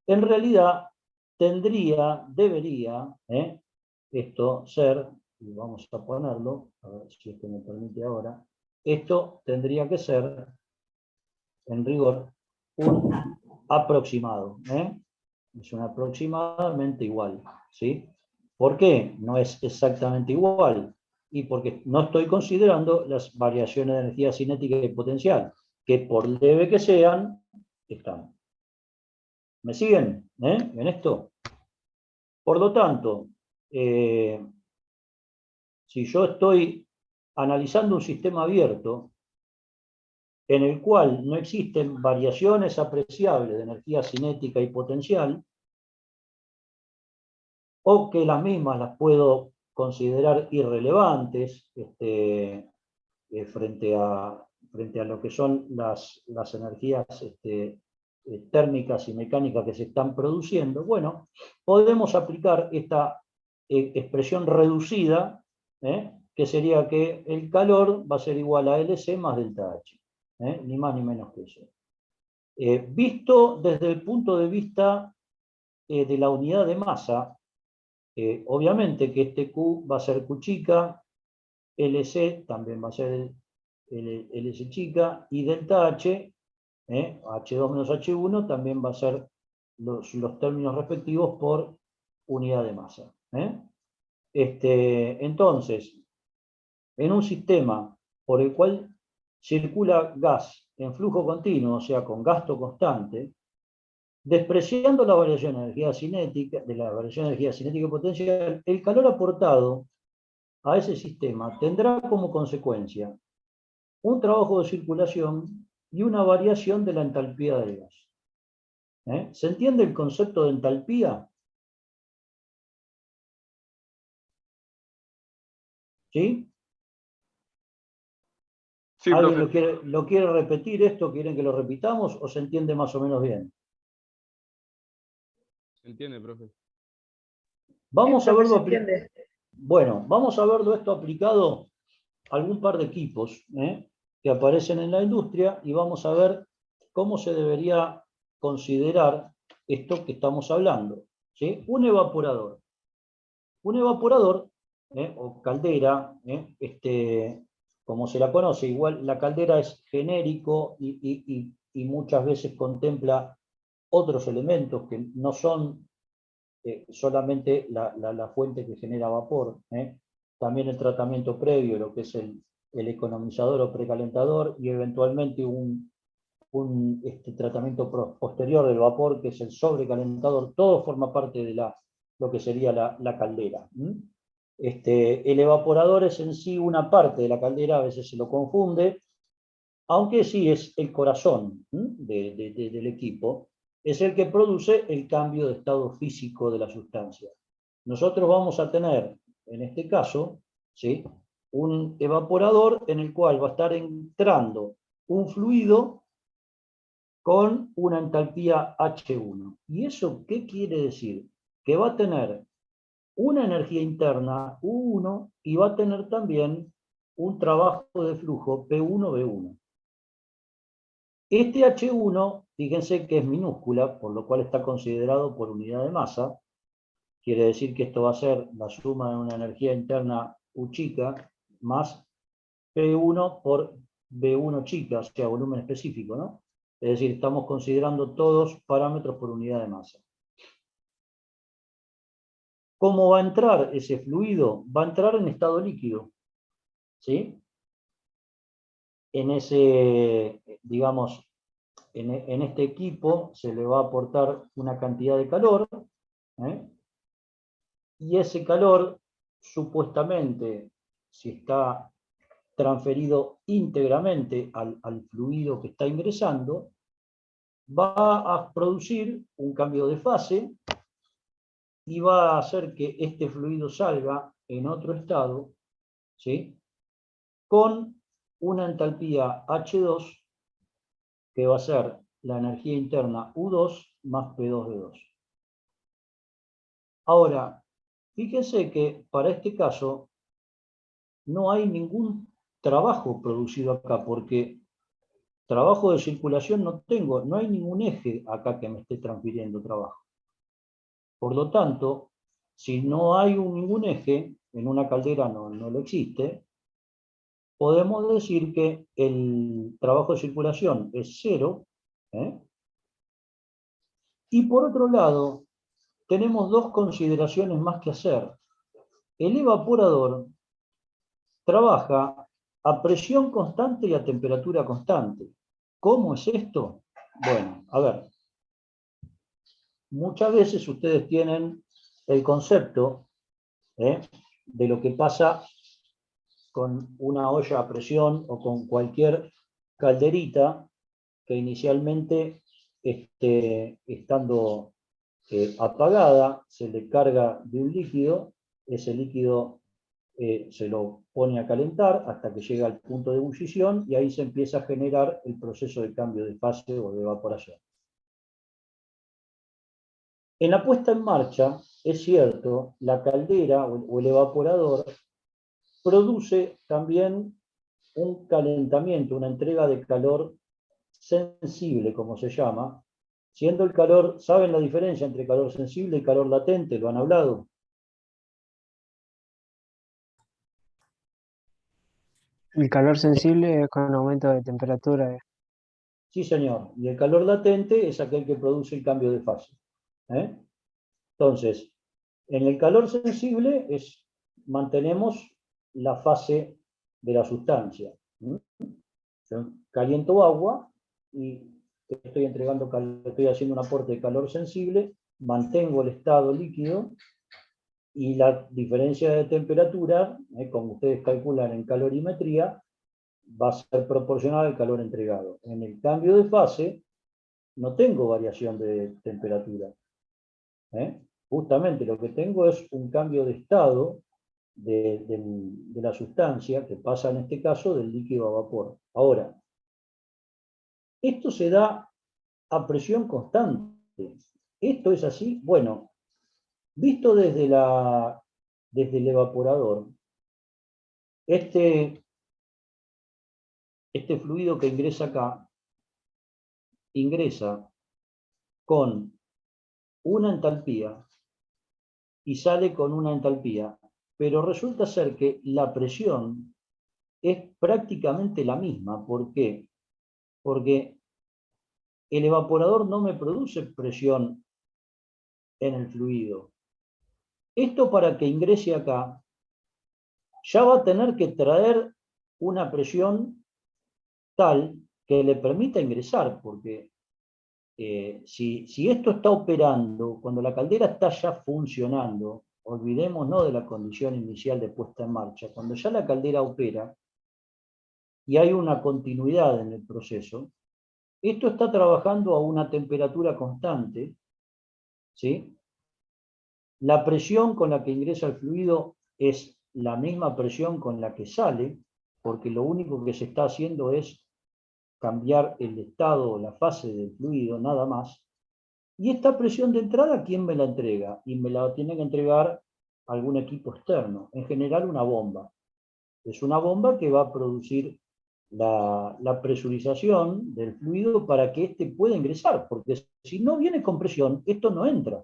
en realidad debería, esto ser, y vamos a ponerlo, a ver si esto me permite ahora, esto tendría que ser, en rigor, un aproximado. Es un aproximadamente igual, ¿sí? ¿Por qué no es exactamente igual? Y porque no estoy considerando las variaciones de energía cinética y potencial, que por leve que sean, están. ¿Me siguen en esto? Por lo tanto, si yo estoy analizando un sistema abierto en el cual no existen variaciones apreciables de energía cinética y potencial, o que las mismas las puedo considerar irrelevantes frente a lo que son las energías térmicas y mecánicas que se están produciendo, bueno, podemos aplicar esta expresión reducida, que sería que el calor va a ser igual a LC más delta H, ni más ni menos que eso. Visto desde el punto de vista de la unidad de masa, obviamente que este Q va a ser Q chica, LC también va a ser LC chica, y delta H, H2 menos H1, también va a ser los términos respectivos por unidad de masa. Entonces, en un sistema por el cual circula gas en flujo continuo, o sea, con gasto constante, despreciando la variación de energía cinética, y potencial, el calor aportado a ese sistema tendrá como consecuencia un trabajo de circulación y una variación de la entalpía del gas. ¿Se entiende el concepto de entalpía? ¿Sí? Sí, ¿Alguien profe. lo quiere repetir esto? ¿Quieren que lo repitamos o se entiende más o menos bien? Se entiende, profe. Vamos a profe, verlo se entiende. Bueno, vamos a verlo esto aplicado a algún par de equipos que aparecen en la industria y vamos a ver cómo se debería considerar esto que estamos hablando. ¿Sí? Un evaporador. Un evaporador, o caldera, como se la conoce, igual la caldera es genérico y muchas veces contempla otros elementos que no son solamente la fuente que genera vapor. También el tratamiento previo, lo que es el economizador o precalentador, y eventualmente un tratamiento posterior del vapor, que es el sobrecalentador. Todo forma parte de lo que sería la caldera. El evaporador es en sí una parte de la caldera, a veces se lo confunde, aunque sí es el corazón del equipo, es el que produce el cambio de estado físico de la sustancia. Nosotros vamos a tener, en este caso, ¿sí?, un evaporador en el cual va a estar entrando un fluido con una entalpía H1. ¿Y eso qué quiere decir? Que va a tener una energía interna U1 y va a tener también un trabajo de flujo P1-B1. Este H1, fíjense que es minúscula, por lo cual está considerado por unidad de masa. Quiere decir que esto va a ser la suma de una energía interna U chica más P1 por B1 chica, o sea, volumen específico, ¿no? Es decir, estamos considerando todos parámetros por unidad de masa. ¿Cómo va a entrar ese fluido? Va a entrar en estado líquido, ¿sí? En ese, digamos, en este equipo se le va a aportar una cantidad de calor, y ese calor, supuestamente, si está transferido íntegramente al fluido que está ingresando, va a producir un cambio de fase y va a hacer que este fluido salga en otro estado, ¿sí?, con una entalpía H2, que va a ser la energía interna U2 más P2-B2. Ahora, fíjense que para este caso no hay ningún trabajo producido acá, porque trabajo de circulación no tengo, no hay ningún eje acá que me esté transfiriendo trabajo. Por lo tanto, si no hay ningún eje, en una caldera no lo existe, podemos decir que el trabajo de circulación es cero, y por otro lado, tenemos dos consideraciones más que hacer. El evaporador trabaja a presión constante y a temperatura constante. ¿Cómo es esto? Bueno, a ver. Muchas veces ustedes tienen el concepto de lo que pasa con una olla a presión o con cualquier calderita que inicialmente, estando apagada, se le carga de un líquido, ese líquido se lo pone a calentar hasta que llega al punto de ebullición y ahí se empieza a generar el proceso de cambio de fase o de evaporación. En la puesta en marcha, es cierto, la caldera o el evaporador produce también un calentamiento, una entrega de calor sensible, como se llama, siendo el calor, ¿saben la diferencia entre calor sensible y calor latente? ¿Lo han hablado? El calor sensible es con aumento de temperatura. Sí, señor. Y el calor latente es aquel que produce el cambio de fase. Entonces, en el calor sensible mantenemos la fase de la sustancia. Yo caliento agua y estoy haciendo un aporte de calor sensible, mantengo el estado líquido y la diferencia de temperatura, como ustedes calculan en calorimetría, va a ser proporcional al calor entregado. En el cambio de fase, no tengo variación de temperatura. Justamente lo que tengo es un cambio de estado de la sustancia, que pasa en este caso del líquido a vapor. Ahora, esto se da a presión constante. ¿Esto es así? Bueno, visto desde el evaporador, este fluido que ingresa acá, ingresa con una entalpía y sale con una entalpía, pero resulta ser que la presión es prácticamente la misma. ¿Por qué? Porque el evaporador no me produce presión en el fluido. Esto, para que ingrese acá, ya va a tener que traer una presión tal que le permita ingresar, porque si esto está operando, cuando la caldera está ya funcionando, olvidémonos de la condición inicial de puesta en marcha, cuando ya la caldera opera y hay una continuidad en el proceso, esto está trabajando a una temperatura constante, ¿sí? La presión con la que ingresa el fluido es la misma presión con la que sale, porque lo único que se está haciendo es cambiar el estado o la fase del fluido, nada más. Y esta presión de entrada, ¿quién me la entrega? Y me la tiene que entregar algún equipo externo, en general una bomba. Es una bomba que va a producir la presurización del fluido para que éste pueda ingresar, porque si no viene con presión, esto no entra.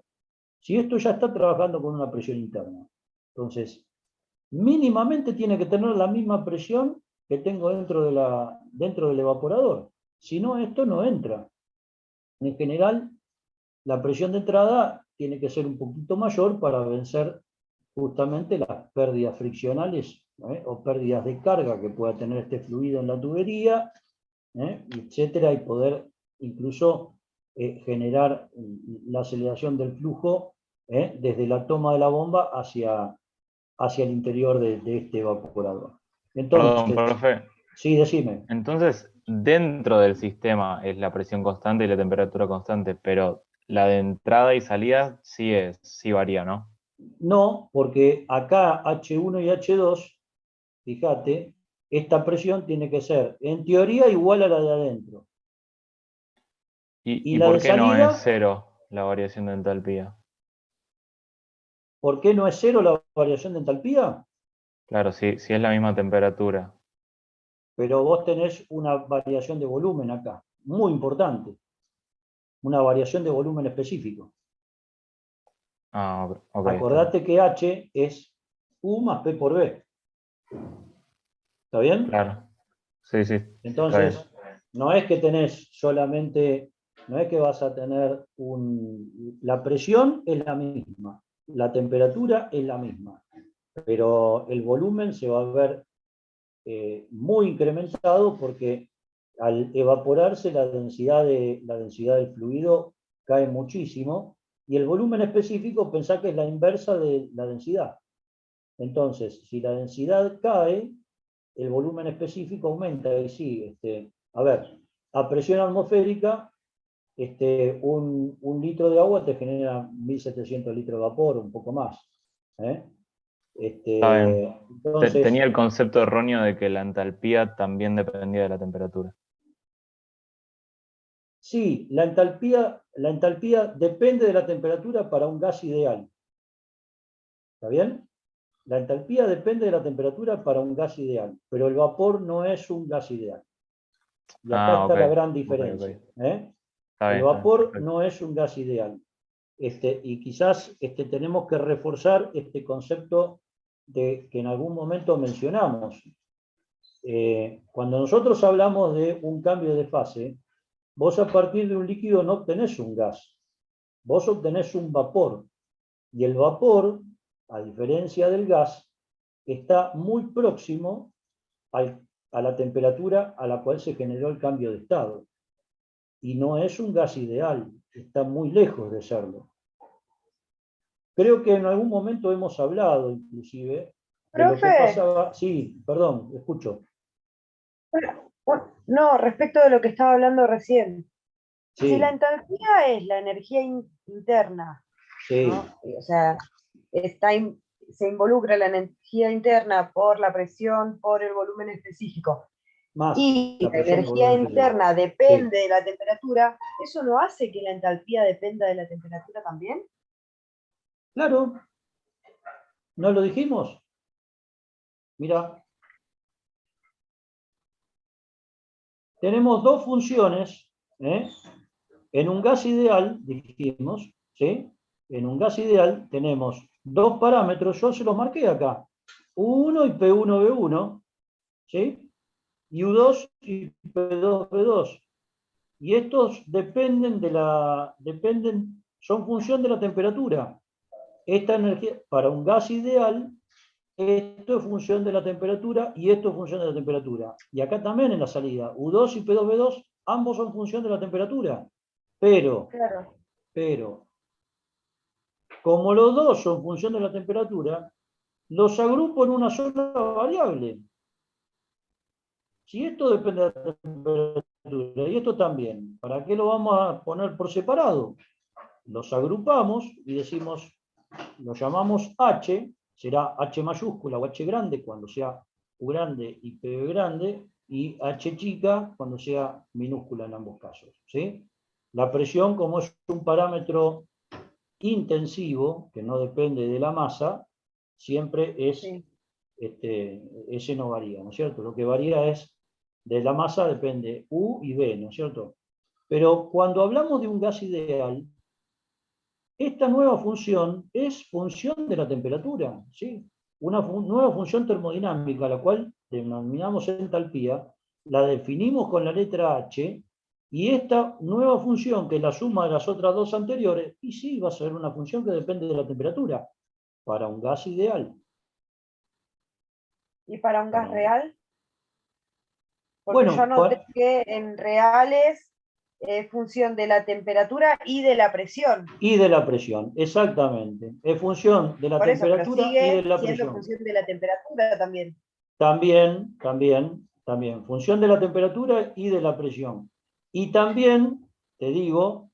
Si esto ya está trabajando con una presión interna. Entonces, mínimamente tiene que tener la misma presión que tengo dentro del evaporador. Si no, esto no entra. En general, la presión de entrada tiene que ser un poquito mayor para vencer justamente las pérdidas friccionales o pérdidas de carga que pueda tener este fluido en la tubería, etcétera, y poder incluso generar la aceleración del flujo desde la toma de la bomba hacia el interior de este evaporador. Perdón, Entonces, profe. sí, decime. Entonces, dentro del sistema es la presión constante y la temperatura constante, pero la de entrada y salida sí varía, ¿no? No, porque acá H1 y H2, fíjate, esta presión tiene que ser, en teoría, igual a la de adentro. Y ¿Y la de por qué no es salida, cero la variación de entalpía? ¿por qué no es cero la variación de entalpía? Claro, si es la misma temperatura. Pero vos tenés una variación de volumen acá, muy importante. Una variación de volumen específico. Ah, ok, está bien. Acordate que H es U más P por B. ¿Está bien? Claro. Sí, está bien. Entonces, no es que tenés solamente, no es que vas a tener la presión es la misma, la temperatura es la misma, pero el volumen se va a ver muy incrementado porque al evaporarse la densidad del fluido cae muchísimo y el volumen específico pensá que es la inversa de la densidad. Entonces, si la densidad cae, el volumen específico aumenta. Y sí, a ver, a presión atmosférica, un litro de agua te genera 1.700 litros de vapor, un poco más. Está bien. Entonces, Tenía el concepto erróneo de que la entalpía también dependía de la temperatura. sí, la entalpía depende de la temperatura para un gas ideal. ¿Está bien? La entalpía depende de la temperatura para un gas ideal, pero el vapor no es un gas ideal. Y acá Ah, está ok. la gran Ok. diferencia. Está El bien, vapor perfecto. no es un gas ideal. Y quizás tenemos que reforzar este concepto que en algún momento mencionamos. Cuando nosotros hablamos de un cambio de fase, vos a partir de un líquido no obtenés un gas, vos obtenés un vapor. Y el vapor, a diferencia del gas, está muy próximo a la temperatura a la cual se generó el cambio de estado. Y no es un gas ideal, está muy lejos de serlo. Creo que en algún momento hemos hablado, inclusive, de lo que Profe, pasaba. Sí, perdón, escucho. no, respecto de lo que estaba hablando recién. Sí, Si la entalpía es la energía interna, sí, ¿no? O sea, se involucra la energía interna por la presión, por el volumen específico, más y la la presión y energía volumen específico. interna depende de la temperatura, ¿eso no hace que la entalpía dependa de la temperatura también? Claro, ¿no lo dijimos? Mira, tenemos dos funciones, ¿eh? En un gas ideal, dijimos, ¿sí? En un gas ideal tenemos dos parámetros, yo se los marqué acá, U1 y P1V1, ¿sí? Y U2 y P2V2. Y estos son función de la temperatura. Esta energía, para un gas ideal, esto es función de la temperatura y esto es función de la temperatura. Y acá también en la salida, U2 y P2V2, ambos son función de la temperatura. Pero, Claro. como los dos son función de la temperatura, los agrupo en una sola variable. Si esto depende de la temperatura y esto también, ¿para qué lo vamos a poner por separado? Los agrupamos y decimos, lo llamamos H, será H mayúscula o H grande cuando sea U grande y P grande, y H chica cuando sea minúscula en ambos casos, ¿sí? La presión, como es un parámetro intensivo, que no depende de la masa, siempre es, Sí. ese no varía, ¿no es cierto? Lo que varía es, de la masa depende U y B, ¿no es cierto? Pero cuando hablamos de un gas ideal, esta nueva función es función de la temperatura, ¿sí? Una nueva función termodinámica, la cual denominamos entalpía, la definimos con la letra H, y esta nueva función, que es la suma de las otras dos anteriores, y sí, va a ser una función que depende de la temperatura, para un gas ideal. ¿Y para un gas real? Porque Bueno, yo noté que en reales es función de la temperatura y de la presión. y de la presión, exactamente. Es función de la Por eso, pero temperatura y de sigue la siendo presión. función de la temperatura también. También, función de la temperatura y de la presión. Y también, te digo,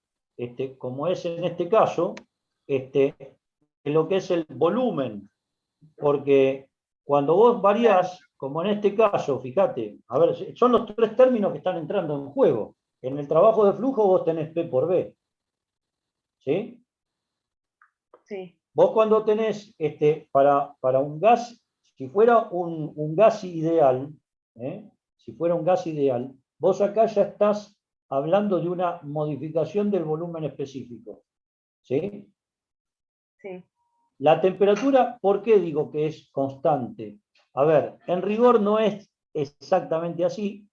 como es en este caso, lo que es el volumen, porque cuando vos variás, como en este caso, fíjate, a ver, son los tres términos que están entrando en juego. En el trabajo de flujo vos tenés P por B, ¿sí? Sí. Vos cuando tenés, para un gas, si fuera un gas ideal, si fuera un gas ideal, vos acá ya estás hablando de una modificación del volumen específico, ¿sí? Sí. La temperatura, ¿por qué digo que es constante? A ver, en rigor no es exactamente así.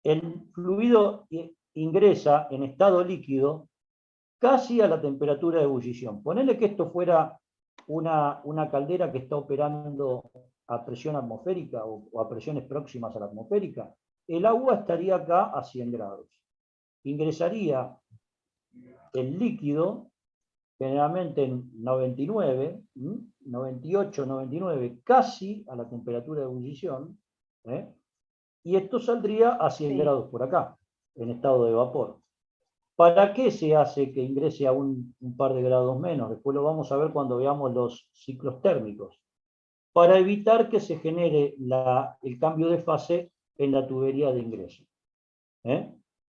El fluido ingresa en estado líquido casi a la temperatura de ebullición. Ponele que esto fuera una caldera que está operando a presión atmosférica o a presiones próximas a la atmosférica. El agua estaría acá a 100 grados. Ingresaría el líquido, generalmente en 99, 98, 99, casi a la temperatura de ebullición, y esto saldría a 100 grados por acá, en estado de vapor. ¿Para qué se hace que ingrese a un par de grados menos? Después lo vamos a ver cuando veamos los ciclos térmicos. Para evitar que se genere el cambio de fase en la tubería de ingreso.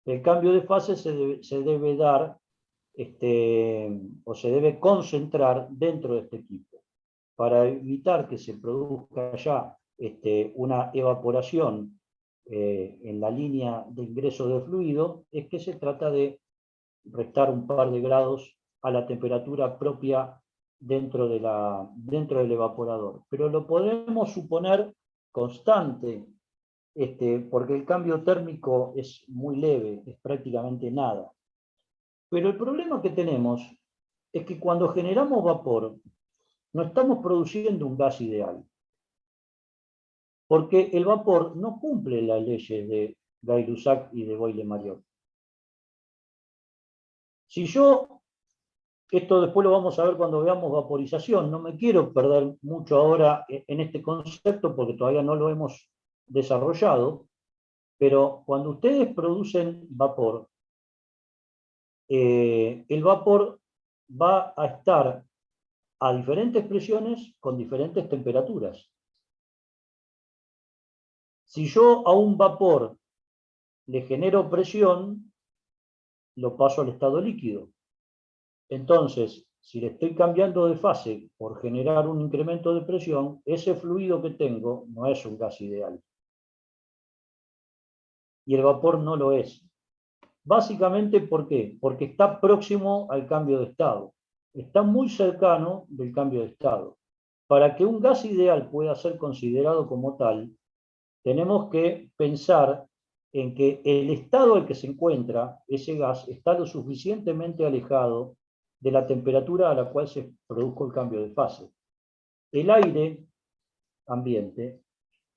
El cambio de fase se debe dar, o se debe concentrar dentro de este equipo. Para evitar que se produzca ya una evaporación en la línea de ingreso de fluido, es que se trata de restar un par de grados a la temperatura propia dentro del evaporador. Pero lo podemos suponer constante, porque el cambio térmico es muy leve, es prácticamente nada. Pero el problema que tenemos es que cuando generamos vapor, no estamos produciendo un gas ideal. Porque el vapor no cumple las leyes de Gay-Lussac y de Boyle-Mariot. Si yo, esto después lo vamos a ver cuando veamos vaporización, no me quiero perder mucho ahora en este concepto porque todavía no lo hemos desarrollado, pero cuando ustedes producen vapor, el vapor va a estar a diferentes presiones con diferentes temperaturas. Si yo a un vapor le genero presión, lo paso al estado líquido. Entonces, si le estoy cambiando de fase por generar un incremento de presión, ese fluido que tengo no es un gas ideal. Y el vapor no lo es. Básicamente, ¿por qué? Porque está próximo al cambio de estado. Está muy cercano del cambio de estado. Para que un gas ideal pueda ser considerado como tal, tenemos que pensar en que el estado en que se encuentra ese gas está lo suficientemente alejado de la temperatura a la cual se produjo el cambio de fase. El aire ambiente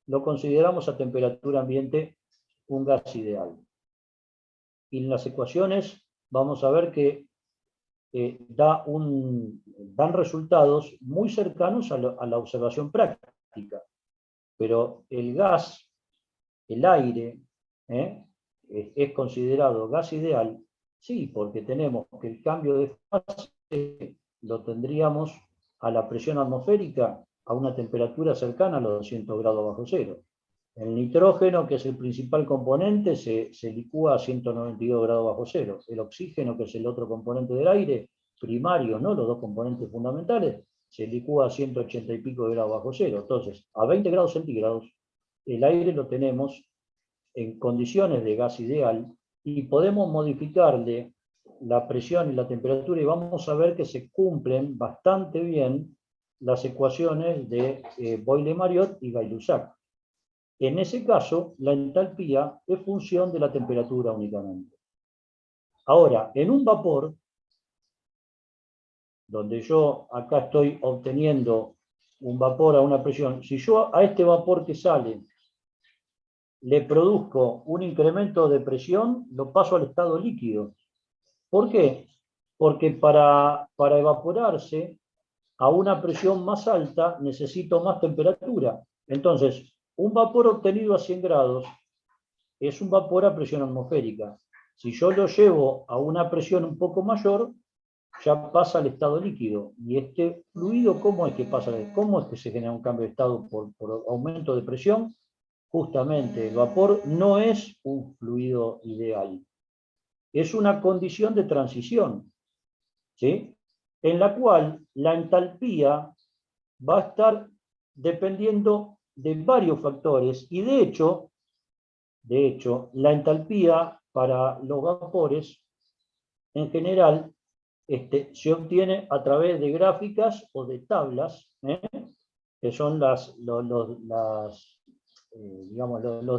lo consideramos a temperatura ambiente un gas ideal. Y en las ecuaciones vamos a ver que dan resultados muy cercanos a la observación práctica. Pero el gas, el aire, es considerado gas ideal, sí, porque tenemos que el cambio de fase lo tendríamos a la presión atmosférica a una temperatura cercana a los 200 grados bajo cero. El nitrógeno, que es el principal componente, se licúa a 192 grados bajo cero. El oxígeno, que es el otro componente del aire, primario, ¿no? Los dos componentes fundamentales, se licúa a 180 y pico de grados bajo cero. Entonces, a 20 grados centígrados, el aire lo tenemos en condiciones de gas ideal y podemos modificarle la presión y la temperatura y vamos a ver que se cumplen bastante bien las ecuaciones de Boyle-Mariotte y Gay-Lussac. En ese caso, la entalpía es función de la temperatura únicamente. Ahora, en un vapor, donde yo acá estoy obteniendo un vapor a una presión, si yo a este vapor que sale le produzco un incremento de presión, lo paso al estado líquido. ¿Por qué? Porque para evaporarse a una presión más alta necesito más temperatura. Entonces, un vapor obtenido a 100 grados es un vapor a presión atmosférica. Si yo lo llevo a una presión un poco mayor, ya pasa al estado líquido. Y este fluido, ¿cómo es que pasa? ¿Cómo es que se genera un cambio de estado por aumento de presión? Justamente, el vapor no es un fluido ideal. Es una condición de transición, ¿sí? En la cual la entalpía va a estar dependiendo de varios factores y de hecho, la entalpía para los vapores en general se obtiene a través de gráficas o de tablas, que son los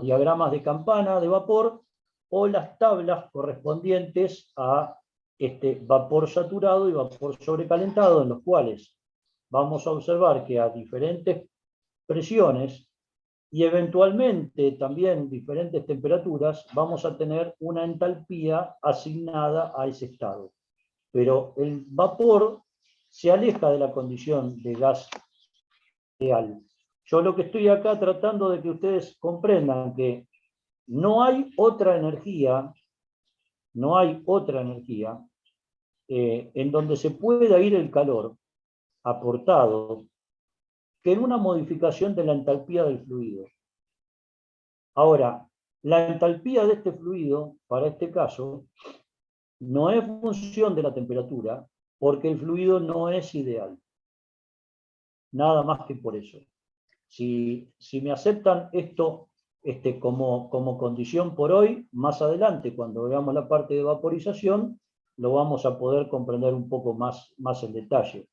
diagramas de campana de vapor o las tablas correspondientes a vapor saturado y vapor sobrecalentado, en los cuales vamos a observar que a diferentes presiones y eventualmente también diferentes temperaturas vamos a tener una entalpía asignada a ese estado. Pero el vapor se aleja de la condición de gas ideal. Yo lo que estoy acá tratando de que ustedes comprendan que no hay otra energía en donde se pueda ir el calor aportado que en una modificación de la entalpía del fluido. Ahora, la entalpía de este fluido, para este caso, no es función de la temperatura, porque el fluido no es ideal. Nada más que por eso. Si me aceptan esto como condición por hoy, más adelante, cuando veamos la parte de vaporización, lo vamos a poder comprender un poco más en detalle.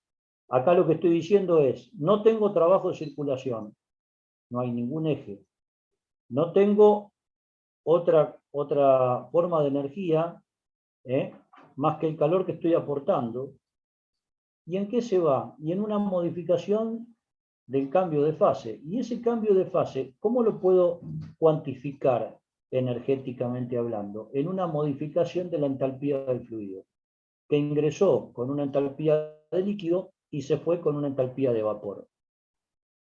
Acá lo que estoy diciendo es, no tengo trabajo de circulación, no hay ningún eje. No tengo otra forma de energía, más que el calor que estoy aportando. ¿Y en qué se va? Y en una modificación del cambio de fase. Y ese cambio de fase, ¿cómo lo puedo cuantificar energéticamente hablando? En una modificación de la entalpía del fluido, que ingresó con una entalpía de líquido y se fue con una entalpía de vapor.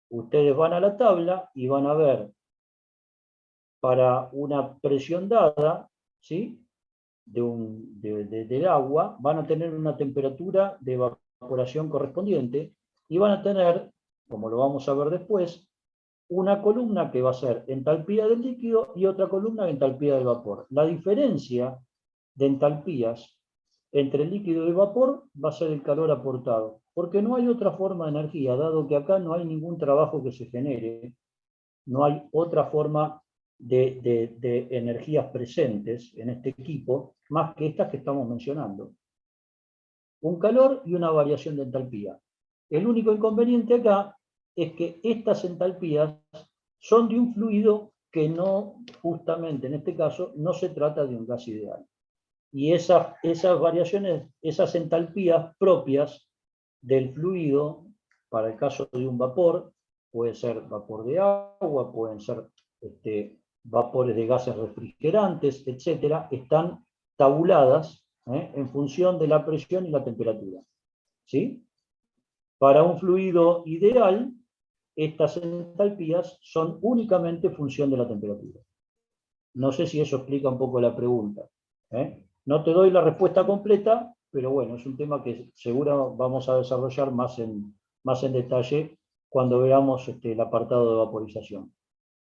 Ustedes van a la tabla y van a ver para una presión dada, ¿sí?, del agua van a tener una temperatura de evaporación correspondiente y van a tener, como lo vamos a ver después, una columna que va a ser entalpía del líquido y otra columna de entalpía del vapor. La diferencia de entalpías entre el líquido y el vapor va a ser el calor aportado, porque no hay otra forma de energía, dado que acá no hay ningún trabajo que se genere, no hay otra forma de energías presentes en este equipo, más que estas que estamos mencionando. Un calor y una variación de entalpía. El único inconveniente acá es que estas entalpías son de un fluido que no, justamente en este caso, no se trata de un gas ideal. Y esas variaciones, esas entalpías propias del fluido, para el caso de un vapor, puede ser vapor de agua, pueden ser vapores de gases refrigerantes, etcétera, están tabuladas en función de la presión y la temperatura. ¿Sí? Para un fluido ideal, estas entalpías son únicamente función de la temperatura. No sé si eso explica un poco la pregunta. No te doy la respuesta completa, pero bueno, es un tema que seguro vamos a desarrollar más en detalle cuando veamos el apartado de vaporización.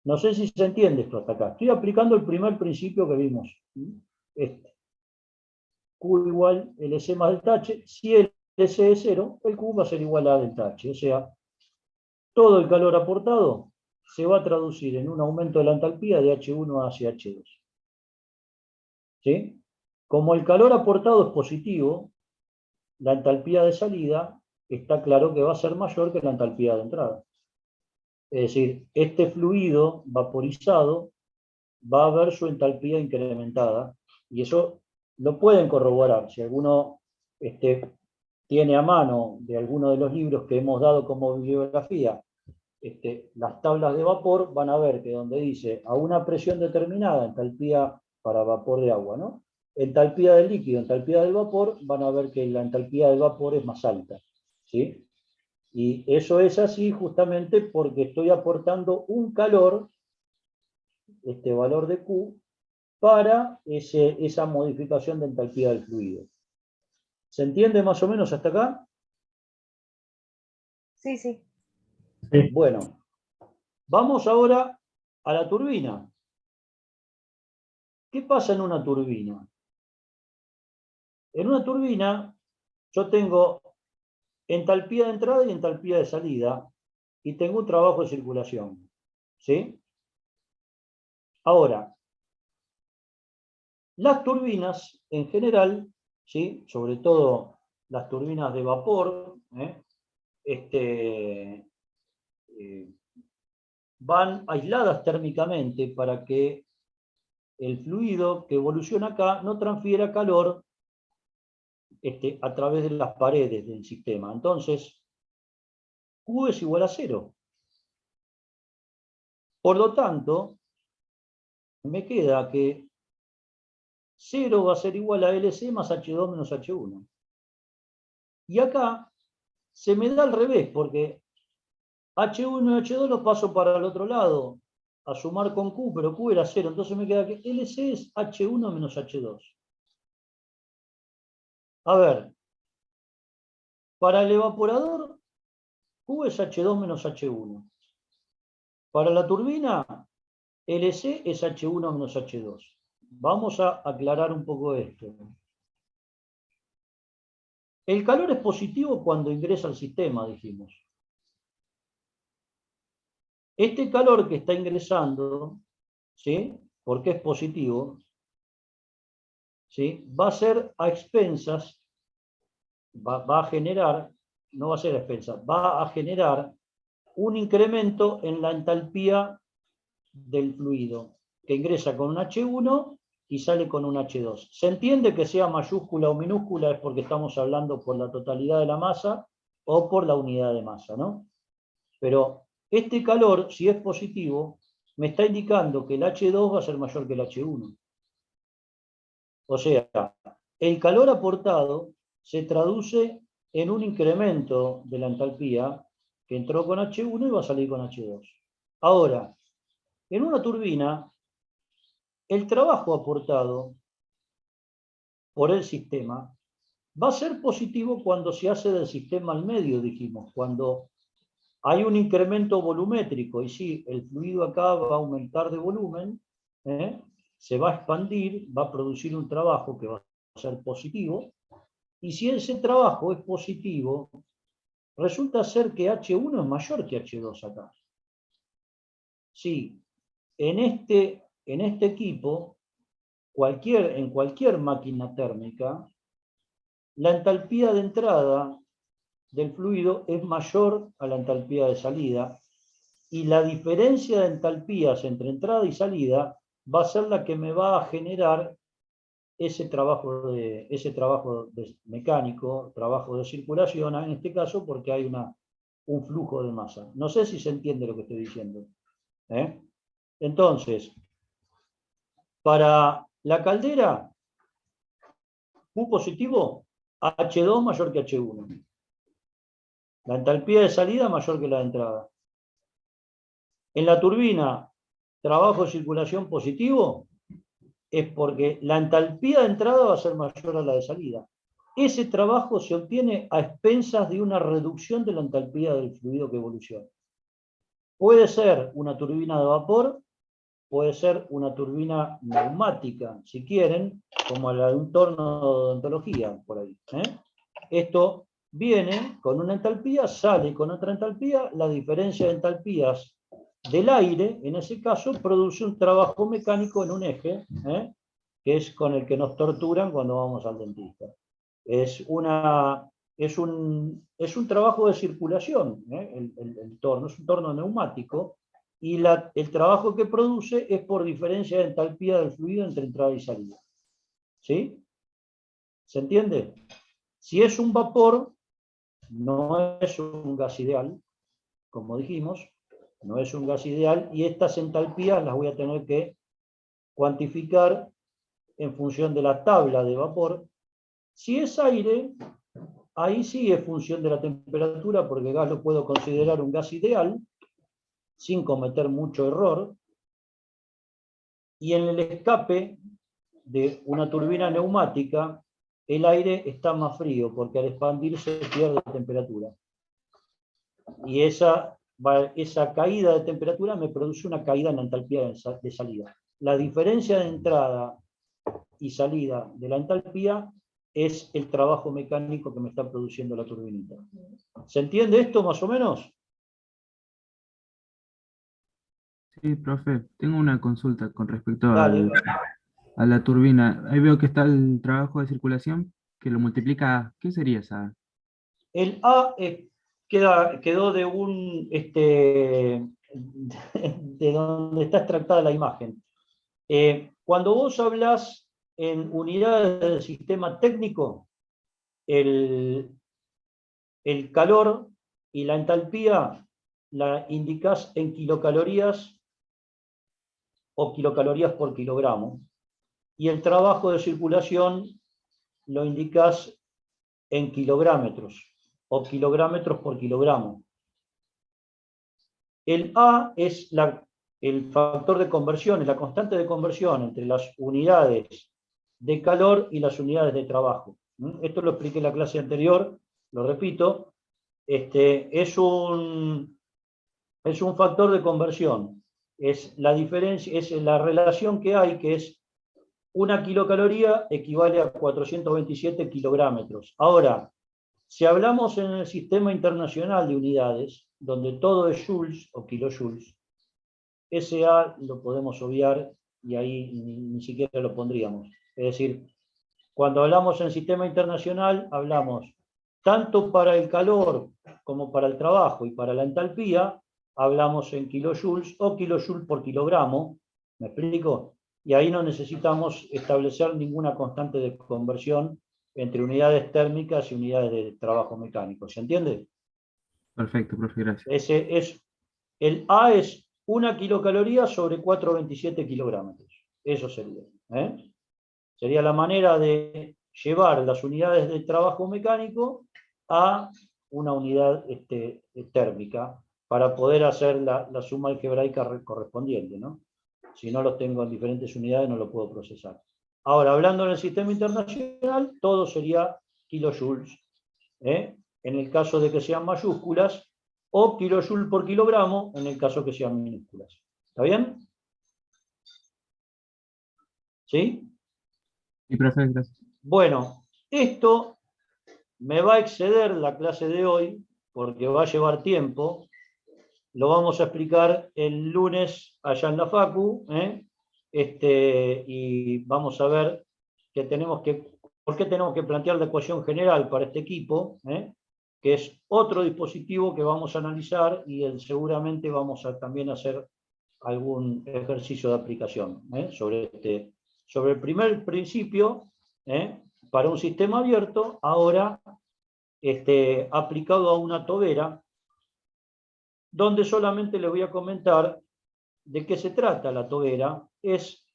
No sé si se entiende esto hasta acá. Estoy aplicando el primer principio que vimos. Q igual LC más delta H. Si LC es 0, el Q va a ser igual a delta H. O sea, todo el calor aportado se va a traducir en un aumento de la entalpía de H1 hacia H2. ¿Sí? Como el calor aportado es positivo, la entalpía de salida está claro que va a ser mayor que la entalpía de entrada. Es decir, este fluido vaporizado va a ver su entalpía incrementada, y eso lo pueden corroborar. Si alguno tiene a mano de alguno de los libros que hemos dado como bibliografía, las tablas de vapor, van a ver que donde dice a una presión determinada, entalpía para vapor de agua, ¿no? Entalpía del líquido, entalpía del vapor, van a ver que la entalpía del vapor es más alta. ¿Sí? Y eso es así justamente porque estoy aportando un calor, este valor de Q, para esa modificación de entalpía del fluido. ¿Se entiende más o menos hasta acá? Sí, sí. Sí. Bueno, vamos ahora a la turbina. ¿Qué pasa en una turbina? En una turbina yo tengo entalpía de entrada y entalpía de salida, y tengo un trabajo de circulación. ¿Sí? Ahora, las turbinas en general, ¿sí? Sobre todo las turbinas de vapor, van aisladas térmicamente para que el fluido que evoluciona acá no transfiera calor a través de las paredes del sistema. Entonces, Q es igual a 0. Por lo tanto, me queda que 0 va a ser igual a LC más H2 menos H1. Y acá se me da al revés, porque H1 y H2 los paso para el otro lado, a sumar con Q, pero Q era 0, entonces me queda que LC es H1 menos H2. A ver, para el evaporador, Q es H2 menos H1. Para la turbina, LC es H1 menos H2. Vamos a aclarar un poco esto. El calor es positivo cuando ingresa al sistema, dijimos. Este calor que está ingresando, ¿sí? Porque es positivo, ¿sí? Va a ser a expensas, va a generar, no va a ser a expensas, va a generar un incremento en la entalpía del fluido, que ingresa con un H1 y sale con un H2. Se entiende que sea mayúscula o minúscula, es porque estamos hablando por la totalidad de la masa o por la unidad de masa, ¿no? Pero este calor, si es positivo, me está indicando que el H2 va a ser mayor que el H1. O sea, el calor aportado se traduce en un incremento de la entalpía que entró con H1 y va a salir con H2. Ahora, en una turbina, el trabajo aportado por el sistema, va a ser positivo cuando se hace del sistema al medio, dijimos, cuando hay un incremento volumétrico, y sí, el fluido acá va a aumentar de volumen, se va a expandir, va a producir un trabajo que va a ser positivo, y si ese trabajo es positivo, resulta ser que H1 es mayor que H2 acá. Sí, en este equipo, en cualquier máquina térmica, la entalpía de entrada del fluido es mayor a la entalpía de salida, y la diferencia de entalpías entre entrada y salida va a ser la que me va a generar ese trabajo mecánico, trabajo de circulación, en este caso porque hay un flujo de masa. No sé si se entiende lo que estoy diciendo. Entonces, para la caldera, Q positivo, H2 mayor que H1. La entalpía de salida mayor que la de entrada. En la turbina, trabajo de circulación positivo, es porque la entalpía de entrada va a ser mayor a la de salida. Ese trabajo se obtiene a expensas de una reducción de la entalpía del fluido que evoluciona. Puede ser una turbina de vapor, puede ser una turbina neumática, si quieren, como la de un torno de odontología, por ahí. Esto viene con una entalpía, sale con otra entalpía, la diferencia de entalpías del aire, en ese caso, produce un trabajo mecánico en un eje, que es con el que nos torturan cuando vamos al dentista. Es un trabajo de circulación, el torno, es un torno neumático, y el trabajo que produce es por diferencia de entalpía del fluido entre entrada y salida. ¿Sí? ¿Se entiende? Si es un vapor, no es un gas ideal, como dijimos, no es un gas ideal, y estas entalpías las voy a tener que cuantificar en función de la tabla de vapor. Si es aire, ahí sí es función de la temperatura, porque el gas lo puedo considerar un gas ideal, sin cometer mucho error, y en el escape de una turbina neumática, el aire está más frío, porque al expandirse pierde temperatura. Y esa caída de temperatura me produce una caída en la entalpía de salida. La diferencia de entrada y salida de la entalpía es el trabajo mecánico que me está produciendo la turbinita. ¿Se entiende esto más o menos? Sí, profe, tengo una consulta con respecto Dale. a la turbina. Ahí veo que está el trabajo de circulación, que lo multiplica. ¿Qué sería esa? El A quedó de de donde está extractada la imagen. Cuando vos hablas en unidades del sistema técnico, el calor y la entalpía la indicás en kilocalorías o kilocalorías por kilogramo, y el trabajo de circulación lo indicás en kilográmetros o kilográmetros por kilogramo. El A es el factor de conversión, es la constante de conversión entre las unidades de calor y las unidades de trabajo. Esto lo expliqué en la clase anterior, lo repito. Es un factor de conversión. Es la diferencia, es la relación que hay, que es una kilocaloría equivale a 427 kilográmetros. Ahora, si hablamos en el sistema internacional de unidades, donde todo es joules o kilojoules, ese A lo podemos obviar y ahí ni siquiera lo pondríamos. Es decir, cuando hablamos en sistema internacional, hablamos tanto para el calor como para el trabajo y para la entalpía, hablamos en kilojoules o kilojoules por kilogramo, ¿me explico? Y ahí no necesitamos establecer ninguna constante de conversión entre unidades térmicas y unidades de trabajo mecánico. ¿Se entiende? Perfecto, profe, gracias. El A es 1 kilocaloría sobre 427 kilogramos. Eso sería. Sería la manera de llevar las unidades de trabajo mecánico a una unidad térmica para poder hacer la suma algebraica correspondiente, ¿no? Si no los tengo en diferentes unidades no lo puedo procesar. Ahora, hablando en el sistema internacional, todo sería kilojoules. En el caso de que sean mayúsculas, o kilojoule por kilogramo, en el caso que sean minúsculas. ¿Está bien? ¿Sí? Sí, profe, gracias. Bueno, esto me va a exceder la clase de hoy, porque va a llevar tiempo. Lo vamos a explicar el lunes allá en la Facu, y vamos a ver por qué tenemos que plantear la ecuación general para este equipo, que es otro dispositivo que vamos a analizar y seguramente vamos a también hacer algún ejercicio de aplicación sobre el primer principio, para un sistema abierto, ahora aplicado a una tobera, donde solamente les voy a comentar de qué se trata la tobera. Es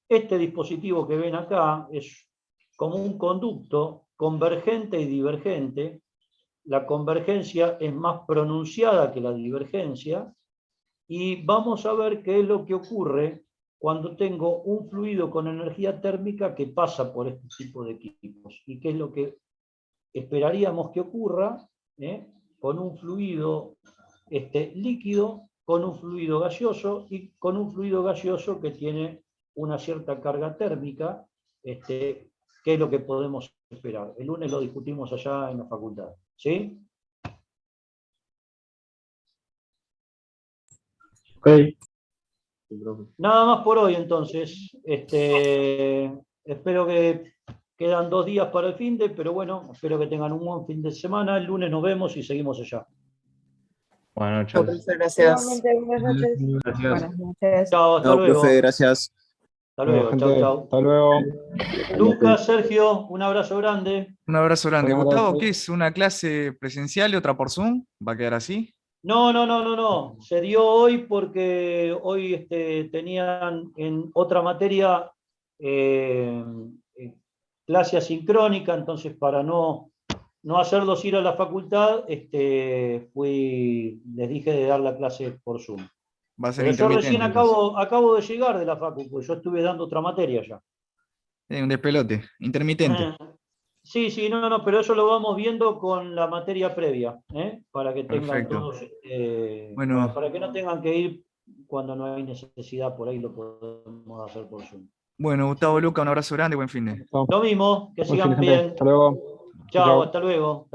este dispositivo que ven acá, es como un conducto convergente y divergente. La convergencia es más pronunciada que la divergencia, y vamos a ver qué es lo que ocurre cuando tengo un fluido con energía térmica que pasa por este tipo de equipos, y qué es lo que esperaríamos que ocurra con un fluido líquido, con un fluido gaseoso y con un fluido gaseoso que tiene una cierta carga térmica, qué es lo que podemos esperar. El lunes lo discutimos allá en la facultad. ¿Sí? Ok. Nada más por hoy, entonces. Espero que quedan 2 días para el finde, pero bueno, espero que tengan un buen fin de semana. El lunes nos vemos y seguimos allá. Buenas Chao, noches. profe, gracias. Igualmente, buenas noches. Gracias. Buenas noches. Chao, hasta Chao, luego. profe, gracias. Hasta Bueno, luego, chao, gente, chao. hasta luego. Lucas, Sergio, un abrazo grande. Un abrazo grande. Un Gustavo, abrazo. ¿qué es? ¿Una clase presencial y otra por Zoom? ¿Va a quedar así? No. Se dio hoy porque hoy tenían en otra materia clase asincrónica, entonces para no hacerlos ir a la facultad, les dije de dar la clase por Zoom. Va a ser Pero yo recién intermitente. Entonces. acabo de llegar de la facu, porque yo estuve dando otra materia ya. Un despelote. Intermitente. Sí, no, pero eso lo vamos viendo con la materia previa, para que tengan Perfecto. todos, Bueno. para que no tengan que ir cuando no hay necesidad, por ahí lo podemos hacer por Zoom. Bueno, Gustavo, Luca, un abrazo grande, buen fin de. Lo mismo, que Buen fin sigan de gente. bien. Hasta luego. Chao, Chao. hasta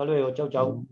luego, chau.